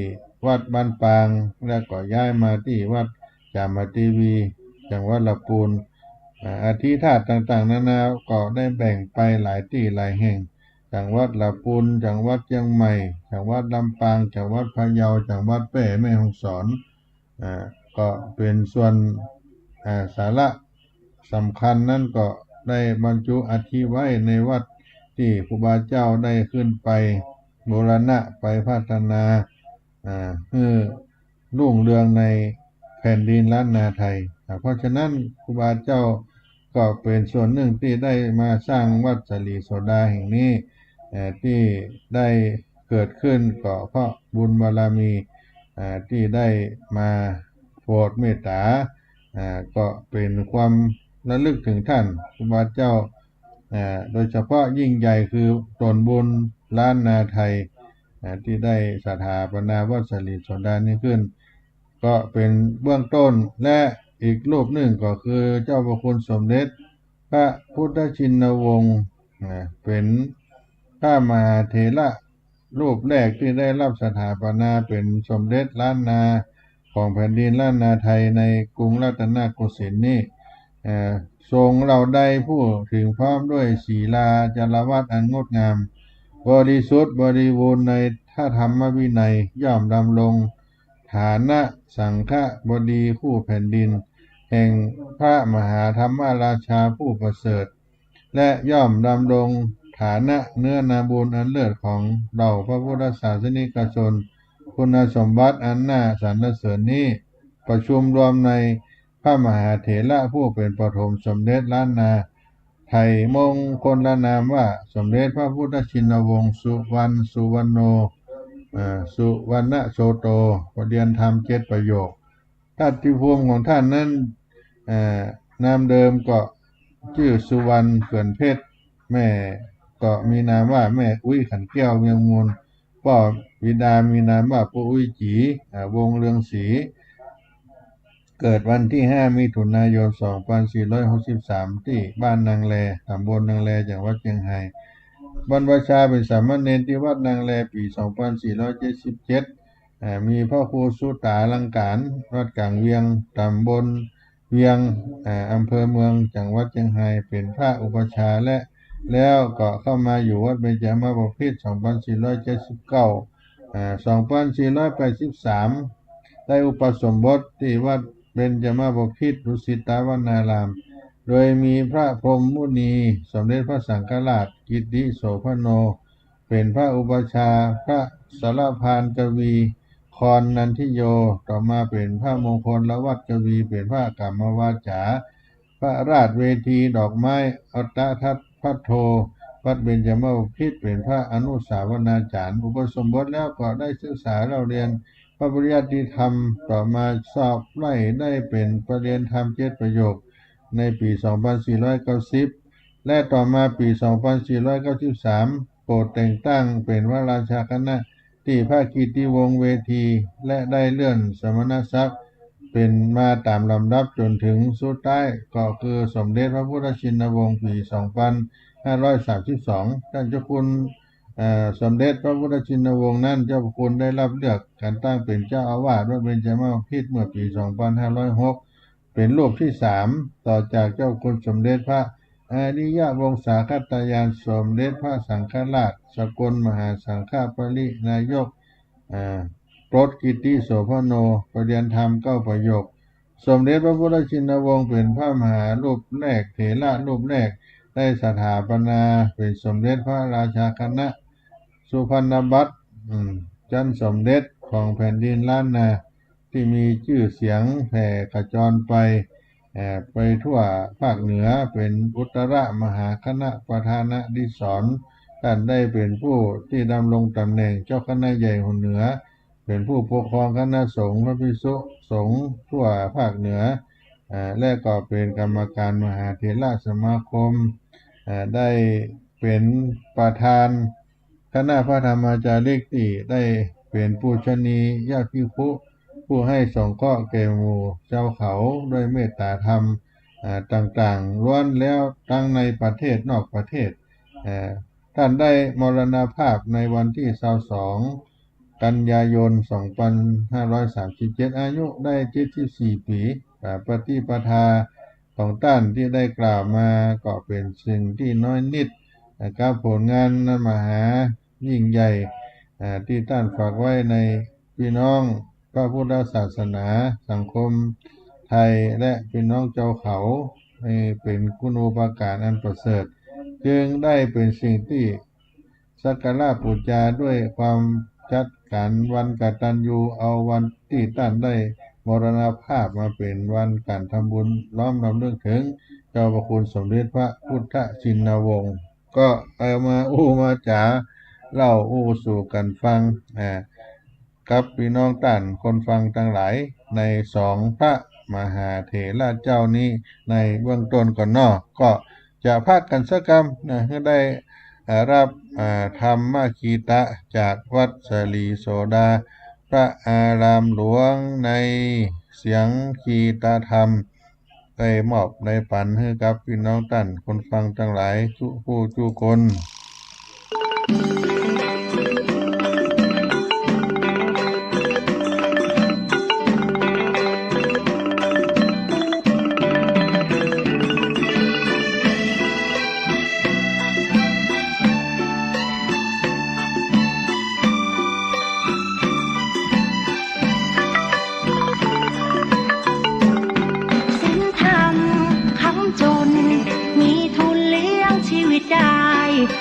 วัดบ้านปางแล้วก็ย้ายมาที่วัดจามทีวีจังหวัดลำพูนอธิธาตุต่างๆนานาก็ได้แบ่งไปหลายที่หลายแห่งจังหวัดลำพูนจังหวัดเชียงใหม่จังหวัดลำปางจังหวัดพะเยาจังหวัดแพร่แม่ฮ่องสอนก็เป็นส่วนสาระสำคัญนั่นก็ได้บรรจุอธิไว้ในวัดที่ครูบาเจ้าได้ขึ้นไปบูรณะไปพัฒนาให้รุ่งเรืองในแผ่นดินล้านนาไทยเพราะฉะนั้นครูบาเจ้าก็เป็นส่วนหนึ่งที่ได้มาสร้างวัดสลีโสดาแห่งนี้ที่ได้เกิดขึ้นก็เพราะบุญบารมีที่ได้มาโปรดเมตตาก็เป็นความระลึกถึงท่านครูบาเจ้าโดยเฉพาะยิ่งใหญ่คือตนบุญล้านนาไทยที่ได้สถาปนาวัดสลีโสดานี้ขึ้นก็เป็นเบื้องต้นและอีกรูปหนึ่งก็คือเจ้าพระคุณสมเด็จพระพุทธชินวงศ์เป็นพระมหาเถระรูปแรกที่ได้รับสถาปนาเป็นสมเด็จล้านนาของแผ่นดินล้านนาไทยในกรุงรัตนโกสินทร์นี้ทรงเราได้ผู้ถึงพร้อมด้วยศีลาจารวัตอันงดงามบริสุทธิ์บริบูรณ์ในธรรมวินัยย่อมดำรงฐานะสังฆบดีผู้แผ่นดินแห่งพระมหาธรรมราชาผู้ประเสริฐและย่อมดำรงฐานะเนื้อนาบุญอันเลิศของเราพระพุทธศาสนิกชนคุณสมบัติอันน่าสรรเสริญนี้ประชุมรวมในพระมหาเถระผู้เป็นปฐมสมเด็จล้านนาไทยมงคลนามว่าสมเด็จพระพุทธชินวงศ์สุวรรณสุวรรณโนสุวรรณโชโตประเดียนธรรม7 ประโยคทัตติภูมิของท่านนั้นนามเดิมก็ชื่อสุวรรณเขื่อนเพชรแม่ก็มีนามว่าแม่อุ้ยขันแก้วเมืองมูลพ่อบิดามีนามว่าปู่อุ้ยจีวงเรืองศรีเกิดวันที่5 มิถุนายน 2463ที่บ้านนางแลตำบลนางแลจังหวัดเชียงรายบรรพชาเป็นสามเณรที่วัดนางแลปี 2477มีพ่อครูสุตาลังการวัดกลางเวียงตำบลเวียงอำเภอเมืองจังหวัดเชียงรายเป็นพระอุปชาแล้วก็เข้ามาอยู่วัดเบญจมาบพิตร 2479 2483ได้อุปสมบทที่วัดเบญจมาบพิตรดุสิตวนารามโดยมีพระพรหมมุนีสมเด็จพระสังฆราชกิติโสภโนเป็นพระอุปชาพระสารพานกวีคอนนันทิโยต่อมาเป็นพระมงคลละวัดกวีเป็นพระกรรมวาจาพระราชเวทีดอกไม้อัตทัตพัทโทวัดเบญจมาบพิตรเป็นพระอนุสาวนาจารย์อุปสมบทแล้วก็ได้ศึกษาเราเรียนพระปริยัติธรรมต่อมาสอบไล่ได้เป็นปรริญญาธรรม7ประโยคในปี 2490 และต่อมาปี 2493 โปรดแต่งตั้งเป็นพระราชาคณะที่พระกิติวงศ์เวทีและได้เลื่อนสมณศักดิ์เป็นมาตามลำดับจนถึงสุดท้ายก็คือสมเด็จพระพุทธชินวงศ์ปี 2532 ท่านเจ้าคุณสมเด็จพระพุทธชินวงศ์นั้นเจ้าพระคุณได้รับเลือกการตั้งเป็นเจ้าอาวาสวัดเบญจมาบพิตรเมื่อปี 2506 เป็นรูปที่ 3 ต่อจากเจ้าคุณสมเด็จพระอริยวงศาคตายานสมเด็จพระสังฆราชสกลมหาสังฆปรินายกโปรดกิติโสภโนปรริยนธรรม9ประโยคสมเด็จพระพุทธชินวงศ์เป็นพระมหารูปแรกเถระรูปแรกได้สถาปนาเป็นสมเด็จพระราชาคณะสุพรรณบัตรจันสมเด็จของแผ่นดินล้านนาที่มีชื่อเสียงแผ่กระจรไปทั่วภาคเหนือเป็นอุตรมหาคณะประธานาธิบดีท่านได้เป็นผู้ที่ดำรงตำแหน่งเจ้าคณะใหญ่หัวเหนือเป็นผู้ปกครองคณะสงฆ์พระภิกษุสงฆ์ทั่วภาคเหนือและก็เป็นกรรมการมหาเถรสมาคมได้เป็นประธานคณะพระธรรมจาริกที่ได้เป็นผู้ชนียภิกขุผู้ให้สงเคราะห์แก่หมู่เจ้าเขาด้วยเมตตาธรรมต่างๆล้วนแล้วทั้งในประเทศนอกประเทศท่านได้มรณภาพในวันที่22กันยายน 2537 อายุได้74 ปีปฏิปทาของท่านที่ได้กล่าวมาก็เป็นสิ่งที่น้อยนิดนะครับผลงานนั้นมหายิ่งใหญ่ที่ท่านฝากไว้ในพี่น้องพระพุทธศาสนาสังคมไทยและพี่น้องเจ้าเขาให้เป็นคุณูปการอันประเสริฐจึงได้เป็นสิ่งที่สักการะบูชาด้วยความจัดการวันกตัญญูเอาวันที่ท่านได้มรณภาพมาเป็นวันการทำบุญล้อมรำลึกถึงเจ้าพระคุณสมเด็จพระพุทธชินวงศ์ก็เอามามาจ๋าเล่าสู่กันฟังกับพี่น้องท่านคนฟังทั้งหลายใน2พระมหาเถระเจ้านี้ในเบื้องต้นก่อนก็จะพากันสักคำก็ได้รับธรรมคีตะจากวัดสลีโสดาพระอารามหลวงในเสียงคีตะธรรมได้มอบในปันให้กับพี่น้องท่านคนฟังทั้งหลายทุกคน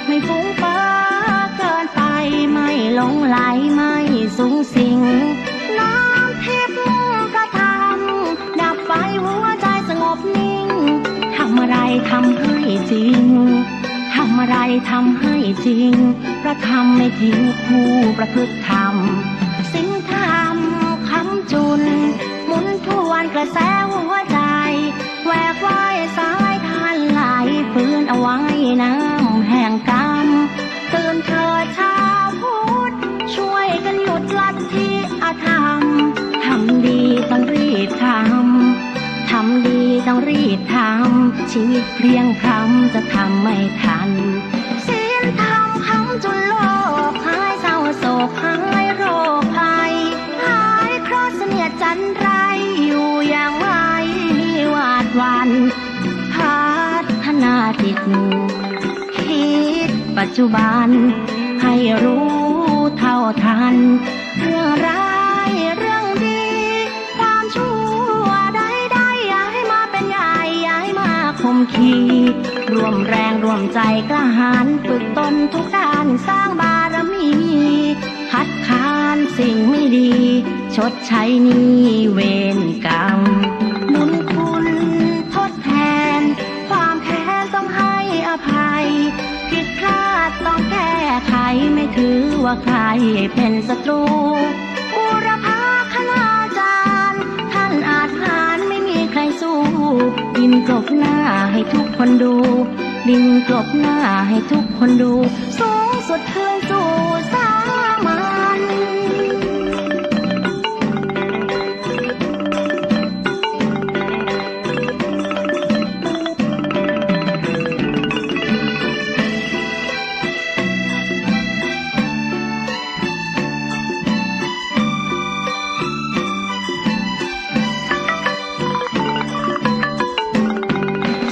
ไม่ฟุ้งฟ้าเกินไปไม่หลงไหลไม่สูงสิงน้ำทิพย์กระทำดับไฟหัวใจสงบนิ่งทำอะไรทำให้จริงทำอะไรทำให้จริงพระธรรมไม่ทิ้งผู้ประพฤติธรรมสิ่งธรรมคำจุนหมุนทวนกระแสหัวใจแหวกว่ายสายทานไหลฟื้นเอาไว้น้ำแห่งกรรมตื่นเถิดชาวพุทธช่วยกันหยุดลัทธิอธรรมทำดีต้องรีบทำทำดีต้องรีบทำชีวิตเพลียงพล้ำจะทำไม่ทันศีลธรรมคำจุนโลกหายเศร้าโศกหายโรคภัยหายเคราะห์เสนียดจันไรอยู่อย่างไม่หวาดหวั่นพัฒนาจิตคิดปัจจุบันให้รู้เท่าทัน รวมแรงรวมใจกล้าหาญฝึกตนทุกด้านสร้างบารมีคัดค้านสิ่งไม่ดีชดใช้หนี้เวรกรรมบุญคุณทดแทนความแค้นต้องให้อภัยผิดพลาดต้องแก้ไขไม่ถือว่าใครเป็นศัตรูบูรพาคณาจารย์ท่านอาจหารไม่มีใครสู้ดินกลบหน้าให้ทุกคนดูดินกลบหน้าให้ทุกคนดูสูงสุดคืนสู่สามัญ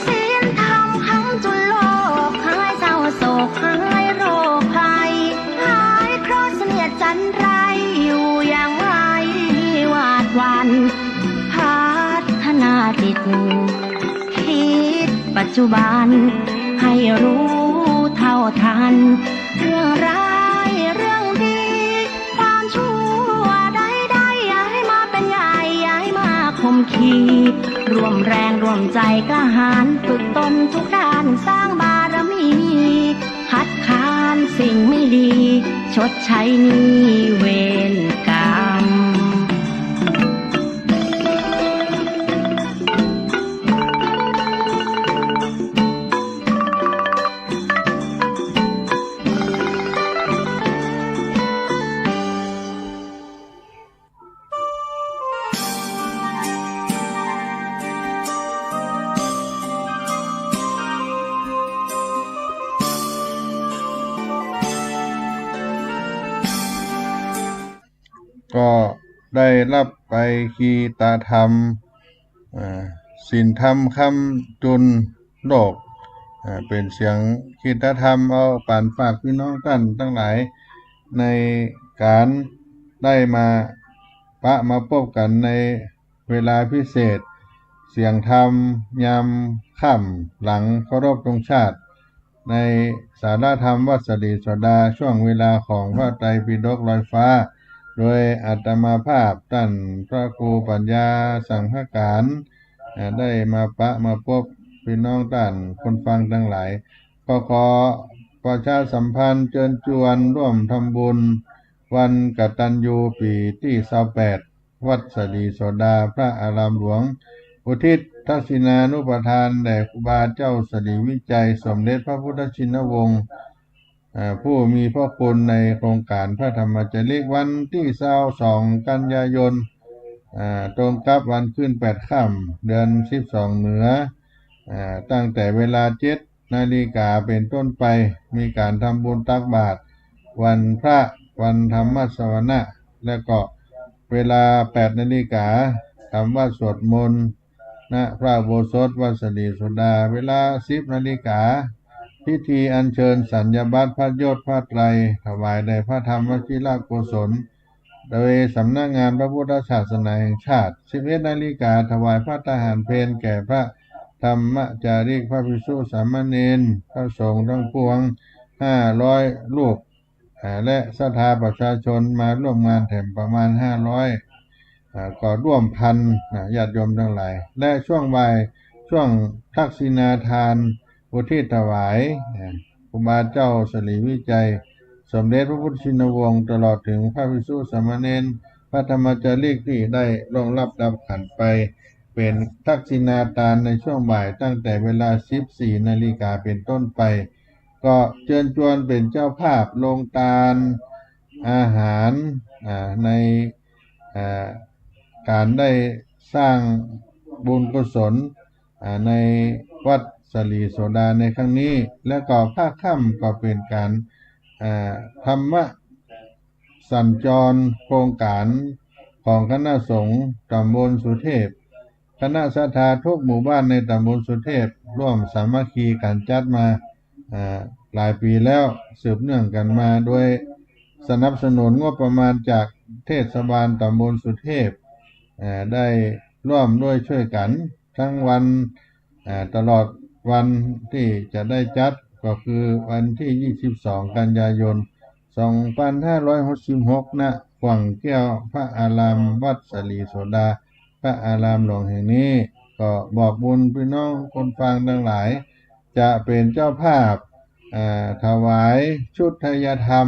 ศีลธรรมค้ำจุนโลกหายเศร้าโศกหายโรคภัยหายเคราะห์เสนียดจันไรอยู่อย่างไรวาดหวันพัฒนาจิตคิดปัจจุบันให้รู้เท่าทันเรื่องร้ายเรื่องดีความชั่วใดๆอย่าให้มาเป็นใหญ่อย่าให้มาคมขีรวมแรงรวมใจกล้าหาญฝึกตนทุกด้านสร้างบารมีคัดค้านสิ่งไม่ดีชดใช้หนี้เวรกรรม ก็ได้รับไปคีตาธรรมศีลธรรมคำจุนโลกเป็นเสียงคีตาธรรมเอาป่านฝากพี่น้องท่านทั้งหลายในการได้มามาพบกันในเวลาพิเศษเสียงธรรมยามค่ำหลังเคารพธงชาติในสาราธรรมวัดสลีโสดาช่วงเวลาของพระไตรปิฎกลอยฟ้าโดยอาตมาภาพท่านพระครูปัญญาสังฆการได้มาพบพี่น้องท่านคนฟังทั้งหลายก็ขอประชาสัมพันธ์เชิญชวนร่วมทำบุญวันกตัญญูปีที่28วัดสลีโสดาพระอารามหลวงอุทิศทักษิณานุปทานแด่ครูบาเจ้าสลีวิจัยสมเด็จพระพุทธชินวงศ์ผู้มีพระคุณในโครงการพระธรรมจาริกวันที่22กันยายนตรงกับวันขึ้น8ค่ำเดือน12เหนือตั้งแต่เวลา7 นาฬิกาเป็นต้นไปมีการทำบุญตักบาตรวันพระวันธรรมสวนะและก็เวลา8 นาฬิกาทำวัดสวดมนต์ณพระอุโบสถวัดสลีโสดาเวลา10 นาฬิกาพิธีอัญเชิญสัญญบัตรพระยศพระไตรถวายแด่พระธรรมวชิรโกศลโดยสำนักงานพระพุทธศาสนาแห่งชาติ11 นาฬิกาถวายพระทหารเพลแก่พระธรรมจาริกพระภิกษุสามเณรพระสงฆ์ทั้งปวง500 รูปและศรัทธาประชาชนมาร่วมงานแถมประมาณ500ก็ร่วมพันญาติโยมทั้งหลายและช่วงบ่ายช่วงทักษิณาทานอุทิศถวายครูบาเจ้าสลีวิจัยสมเด็จพระพุทธชินวงศ์ตลอดถึงพระภิกษุสามเณรพระธรรมจาริกที่ได้ล่วงลับดับขันไปเป็นทักษิณาทานในช่วงบ่ายตั้งแต่เวลา14 นาฬิกาเป็นต้นไปก็เชิญชวนเป็นเจ้าภาพลงทานอาหารในการได้สร้างบุญกุศลในวัดสลีโสดาในครั้งนี้และก็ภาคค่ำก็เป็นการธรรมสัญจรโครงการของคณะสงฆ์ตำบลสุเทพคณะศรัทธาทุกหมู่บ้านในตำบลสุเทพร่วมสามัคคีการจัดมาหลายปีแล้วสืบเนื่องกันมาโดยสนับสนุนงบประมาณจากเทศบาลตำบลสุเทพได้ร่วมด้วยช่วยกันทั้งวันตลอด วันที่จะได้จัดก็คือวันที่ 22 กันยายน 2566 ณ กว่างแก้วพระอารามวัดสลีโสดาพระอารามหลวงแห่งนี้ก็บอกบุญพี่น้องคนฟังทั้งหลายจะเป็นเจ้าภาพถวายชุดไทยธรรม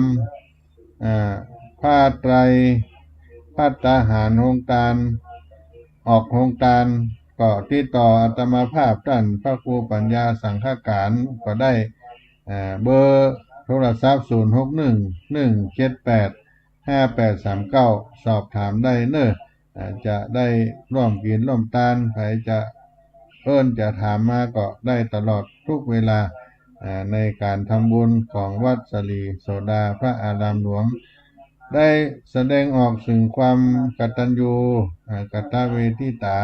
ผ้าไตรภัตตาหารโครงการออกโครงการก็ติดต่ออาตมาภาพท่านพระครูปัญญาสังฆการก็ได้เบอร์โทรศัพท์ 0611785839 สอบถามได้เนอะจะได้ร่วมกินร่วมทานใครจะจะถามมาก็ได้ตลอดทุกเวลาในการทำบุญของวัดสลีโสดาพระอารามหลวงได้แสดงออกถึงความกตัญญูกตเวทิตา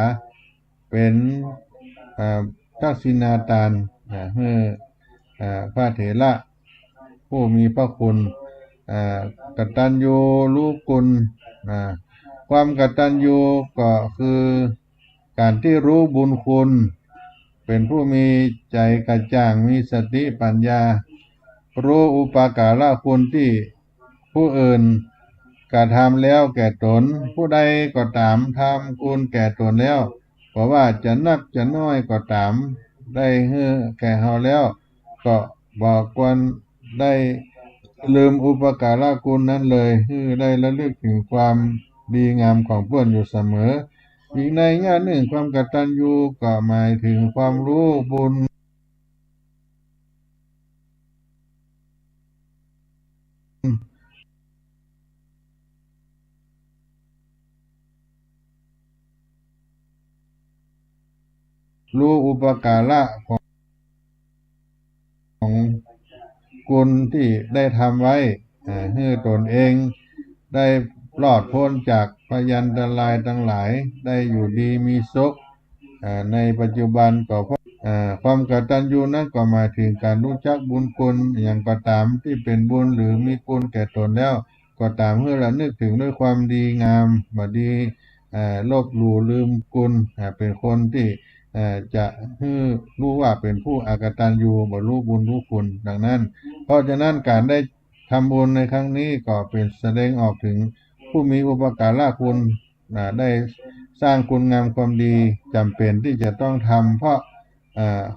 เป็นทักษิณาทานให้พระเถระผู้มีพระคุณกตัญญูรู้คุณความกตัญญูก็คือการที่รู้บุญคุณเป็นผู้มีใจกระจ่างมีสติปัญญารู้อุปการะคุณที่ผู้อื่นกระทำแล้วแก่ตนผู้ใดก็ตามทำคุณแก่ตนแล้วเพราะว่าจะนักจะน้อยก็ตามได้ให้แก่เฮาแล้วก็บอกควรได้ลืมอุปการะคุณนั้นเลยคือได้ระลึกถึงความดีงามของเพื่อนอยู่เสมออีกในแง่หนึ่งความกตัญญูก็หมายถึงความรู้บุญรู้อุปการะของคุณที่ได้ทำไว้ให้ตนเองได้ปลอดพ้นจากพยันตรายทั้งหลายได้อยู่ดีมีสุขในปัจจุบันก็เพราะความกตัญญูนั้นก็หมายถึงการรู้จักบุญคุณอย่างก็ตามที่เป็นบุญหรือมีคุณแก่ตนแล้วก็ตามเมื่อระลึกถึงด้วยความดีงามบ่ดีลบหลู่ลืมคุณเป็นคนที่จะรู้ว่าเป็นผู้อกตัญญูบ่รู้บุญรู้คุณดังนั้นเพราะฉะนั้นการได้ทำบุญในครั้งนี้ก็เป็นแสดงออกถึงผู้มีอุปการะคุณได้สร้างคุณงามความดีจำเป็นที่จะต้องทำเพราะ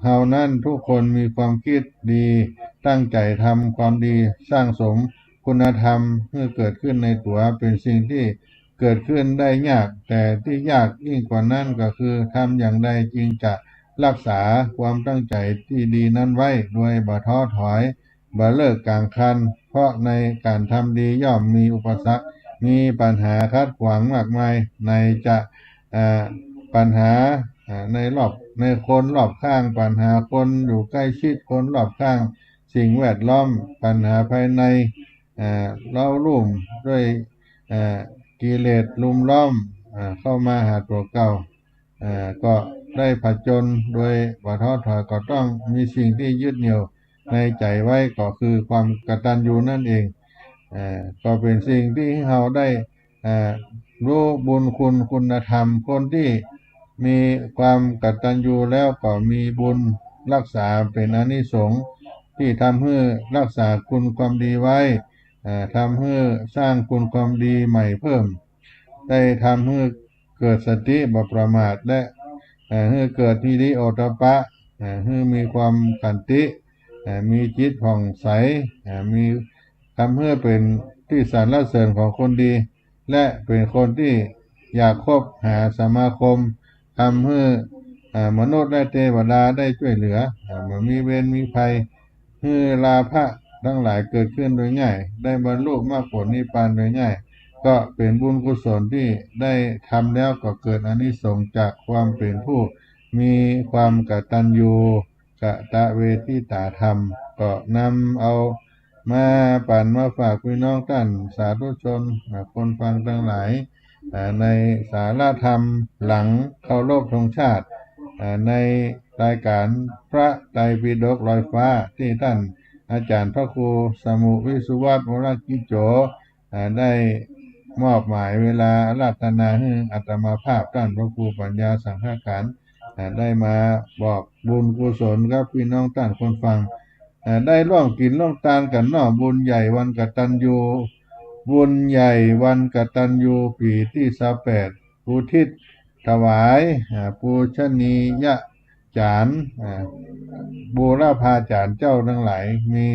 เฮานั้นทุกคนมีความคิดดีตั้งใจทำความดีสร้างสมคุณธรรมเมื่อเกิดขึ้นในตัวเป็นสิ่งที่เกิดขึ้นได้ยากแต่ที่ยากยิ่งกว่านั้นก็คือทำอย่างใดจึงจะรักษาความตั้งใจที่ดีนั้นไว้โดยบ่ท้อถอยบ่เลิกกลางคันเพราะในการทำดีย่อมมีอุปสรรคมีปัญหาขัดขวางมากมายในจะปัญหาในคนรอบข้างปัญหาคนอยู่ใกล้ชิดคนรอบข้างสิ่งแวดล้อมปัญหาภายในเล่าลุ่มด้วยกิเลสลุมล้อมเข้ามาหาตัวเก่าก็ได้ผจญโดยบ่ท้อถอยก็ต้องมีสิ่งที่ยึดเหนี่ยวในใจไว้ก็คือความกตัญญูนั่นเองก็เป็นสิ่งที่เราได้รู้บุญคุณธรรมคนที่มีความกตัญญูแล้วก็มีบุญรักษาเป็นอานิสงส์ที่ทำให้รักษาคุณความดีไว้ทำให้สร้างคุณความดีใหม่เพิ่มได้ทำให้เกิดสติบ่ประมาทและให้เกิดฮิริโอตปะให้มีความขันติมีจิตผ่องใสมีทำให้เป็นที่สรรเสริญของคนดีและเป็นคนที่อยากคบหาสมาคมทำให้มนุษย์และเทวดาได้ช่วยเหลือเมื่อมีเวรมีภัยให้ลาภะทั้งหลายเกิดขึ้นโดยง่ายได้บรรลุมรรคผลนิพพานโดยง่ายก็เป็นบุญกุศลที่ได้ทำแล้วก็เกิดอานิสงส์จากความเป็นผู้มีความกตัญญูกตเวทิตาธรรมก็นำเอามาปั่นมาฝากพี่น้องท่านสาธุชนคนฟังทั้งหลายในสาระธรรมหลังเคารพธงชาติในรายการพระไตรปิฎกลอยฟ้าที่ท่านอาจารย์พระครูสมุวิสุวัฒน์วรกิจโจได้มอบหมายเวลาอาราธนาให้อัตมาภาพท่านพระครูปัญญาสังฆการ ได้มาบอกบุญกุศลครับพี่น้องท่านคนฟังได้ร่วมกินร่วมทานกันเนาะบุญใหญ่วันกตัญญูบุญใหญ่วันกตัญญูปีที่28อุทิศถวายปูชนียจารย์บูรพาจารย์เจ้าทั้งหลายมี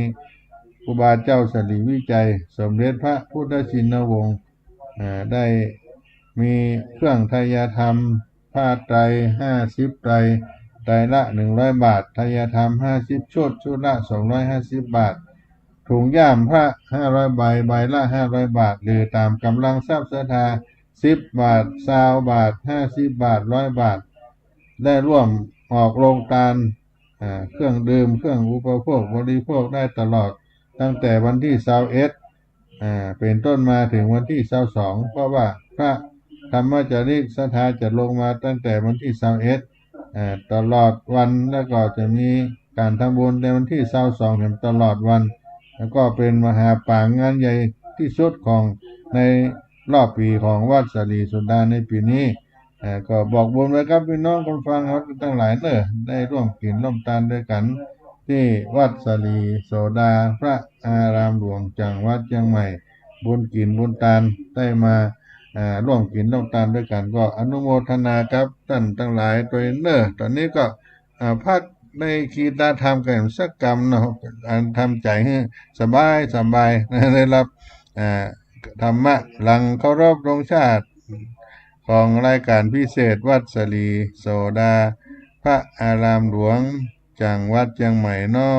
ครูบาเจ้าสรีวิจัยสมเด็จพระพุทธชินวงศ์ได้มีเครื่องไทยธรรมผ้าไตร50 ไตรไตรละ100 บาทไทยธรรม50 ชุดชุดละ250 บาทถุงย่ามพระ500 ใบใบละ500 บาทหรือตามกำลังทรัพย์ศรัทธา10 บาท20 บาท50 บาท100 บาทได้ร่วมออกโรงทานเครื่องดื่มเครื่องอุปโภคบริโภคได้ตลอดตั้งแต่วันที่21เป็นต้นมาถึงวันที่22เพราะว่าพระธรรมจาริกศรัทธาจะลงมาตั้งแต่วันที่21ตลอดวันแล้วก็จะมีการทำบุญในวันที่22ถึงตลอดวันแล้วก็เป็นมหาป่างานใหญ่ที่สุดของในรอบปีของวัดสลีสุดาในปีนี้ก็บอกบุญไว้ครับพี่น้องคนฟังเขาตั้งหลายเนอะได้ร่วมกินร่วมทานด้วยกันที่วัดสลีโสดาพระอารามหลวงจังหวัดเชียงใหม่บุญกินบุญทานได้มาร่วมกินร่วมทานด้วยกันก็อนุโมทนาครับท่านทั้งหลายตัวเนอะตอนนี้ก็พักในคีตาธรรมกันสักกรรมเนาะทำใจให้สบายสบายได้รับธรรมะหลังเคารพธงชาติของรายการพิเศษวัดสลีโสดาพระอารามหลวงจังหวัดเชียงใหม่นอ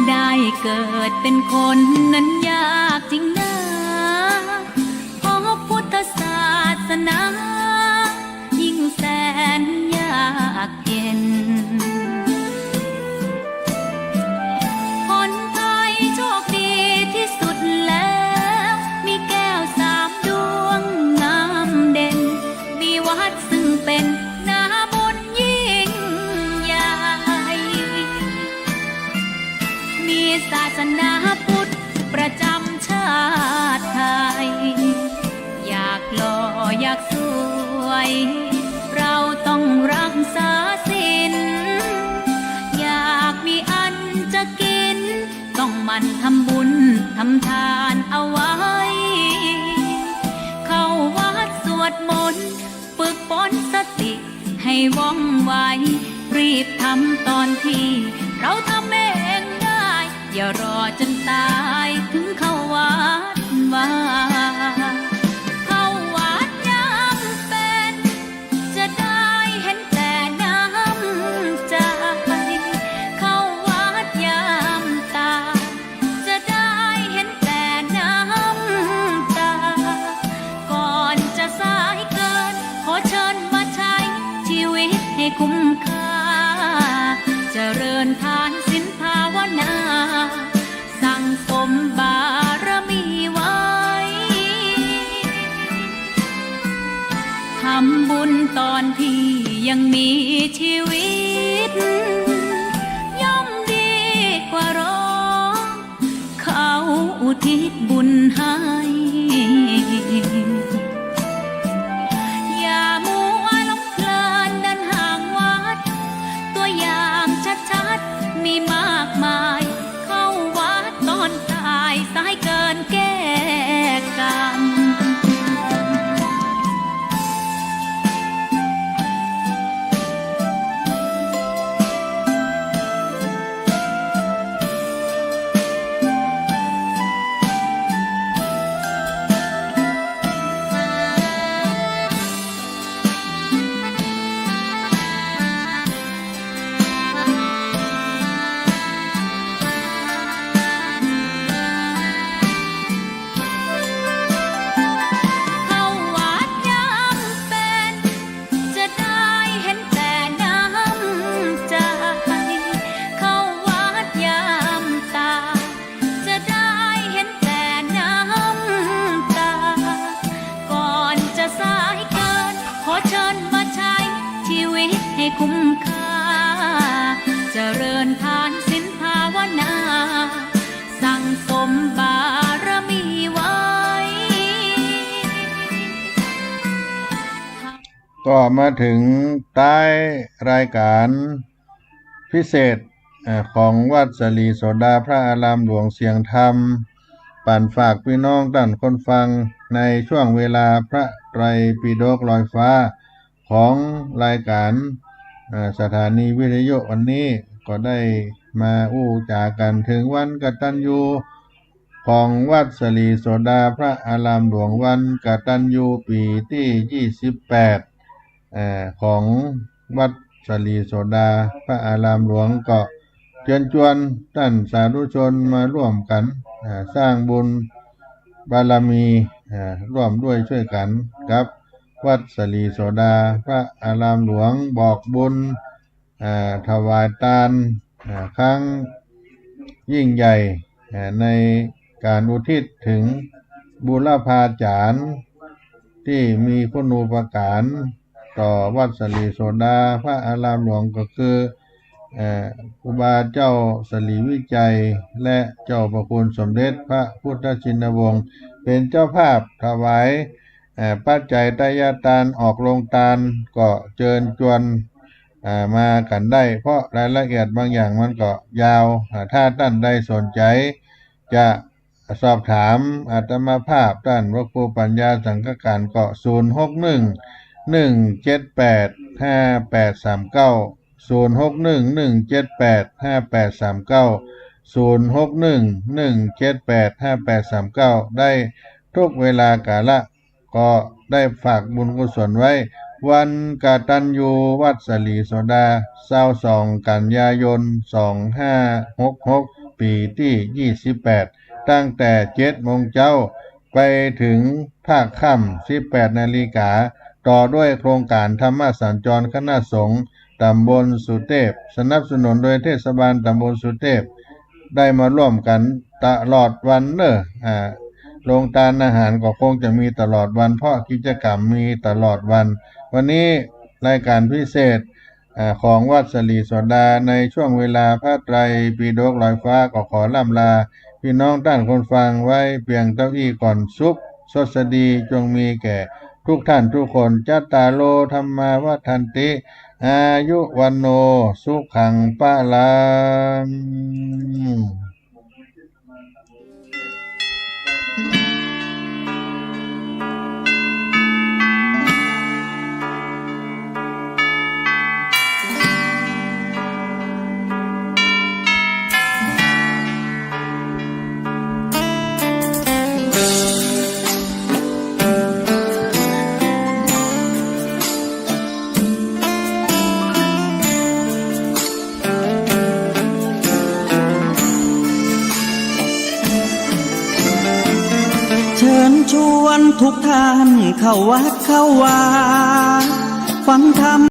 ได้เกิดเป็นคนนั้นยากจริงนะเพราะพุทธศาสนายิ่งแสนยากเย็นคนไทยโชคดีที่สุดแล้วมีแก้ว3 ดวงงามเด่นมีวัดซึ่งเป็นนาบุญยิ่งใหญ่มีศาสนาพุทธประจำชาติไทยอยากหล่ออยากสวยเราต้องรักษาศีลอยากมีอันจะกินต้องหมั่นทำบุญทำทานเอาไว้เข้าวัดสวดมนต์ฝึกฝนสติให้ว่องไวรีบทำตอนที่เราทำเองได้อย่ารอจนตายถึงเข้าวัดว่าเข้าวัดยามเป็นจะได้เห็นแต่น้ำใจเข้าวัดยามตายจะได้เห็นแต่น้ำตาก่อนจะสายเกินขอเชิญมาใช้ชีวิตให้คุ้มค่าเจริญทานศีลภาวนาสั่งสมบารมีไว้ทำบุญตอนที่ยังมีชีวิตย่อมดีกว่ารอเขาอุทิศบุญให้อย่ามัวหลงเพลินเดินห่างวัดตัวอย่างชัดๆมีมากมายเข้าวัดตอนตายสายเกินแก้กรรม คุ้มค่าเจริญทานศีลภาวนา สั่งสมบารมีไว้ ก็มาถึงท้ายรายการพิเศษของวัดสลีโสดาพระอารามหลวงเสียงธรรมปั่นฝากพี่น้องท่านคนฟังในช่วงเวลาพระไตรปิฎกลอยฟ้าของรายการสถานีวิทยุวันนี้ก็ได้มาอู้จากันถึงวันกตัญญูของวัดสลีโสดาพระอารามหลวงวันกตัญญูปีที่28ของวัดสลีโสดาพระอารามหลวงก็เชิญชวนท่านสาธุชนมาร่วมกันสร้างบุญบารมีร่วมด้วยช่วยกันกับวัดสลีโสดาพระอารามหลวงบอกบุญถวายทานครั้งยิ่งใหญ่ในการอุทิศถึงบุรพาจารย์ที่มีคุณูปการต่อวัดสลีโสดาพระอารามหลวงก็คือครูบาเจ้าสลีวิจัยและเจ้าประคุณสมเด็จพระพุทธชินวงศ์เป็นเจ้าภาพถวายปัจจัยทายทานออกโรงทานก็เชิญชวนมากันได้เพราะรายละเอียดบางอย่างมันก็ยาวถ้าท่านใดสนใจจะสอบถามอาตมาภาพท่านพระครูปัญญาสังฆการก็061-178-5839 061-178-5839 ได้ทุกเวลากาละก็ได้ฝากบุญกุศลไว้วันกตัญญูวัดสลีโสดา22 กันยายน 2566 ปีที่28ตั้งแต่7 โมงเช้าไปถึงภาคค่ำ18 นาฬิกาต่อด้วยโครงการธรรมสัญจรคณะสงฆ์ตำบลสุเทพสนับสนุนโดยเทศบาลตำบลสุเทพได้มาร่วมกันตลอดวันโรงทานอาหารก็คงจะมีตลอดวันเพราะกิจกรรมมีตลอดวันวันนี้รายการพิเศษของวัดสลีโสดาในช่วงเวลาพระไตรปิฎกลอยฟ้าก็ขอล่ำลาพี่น้องท่านคนฟังไว้เพียงเท่านี้ก่อนสุขสดสดีจงมีแก่ทุกท่านทุกคนจัตตาโลธัมมาวัฏันติอายุวันโนสุขังปะลังเชิญชวนทุกท่านเข้าวัดเข้าวาฟังธรรม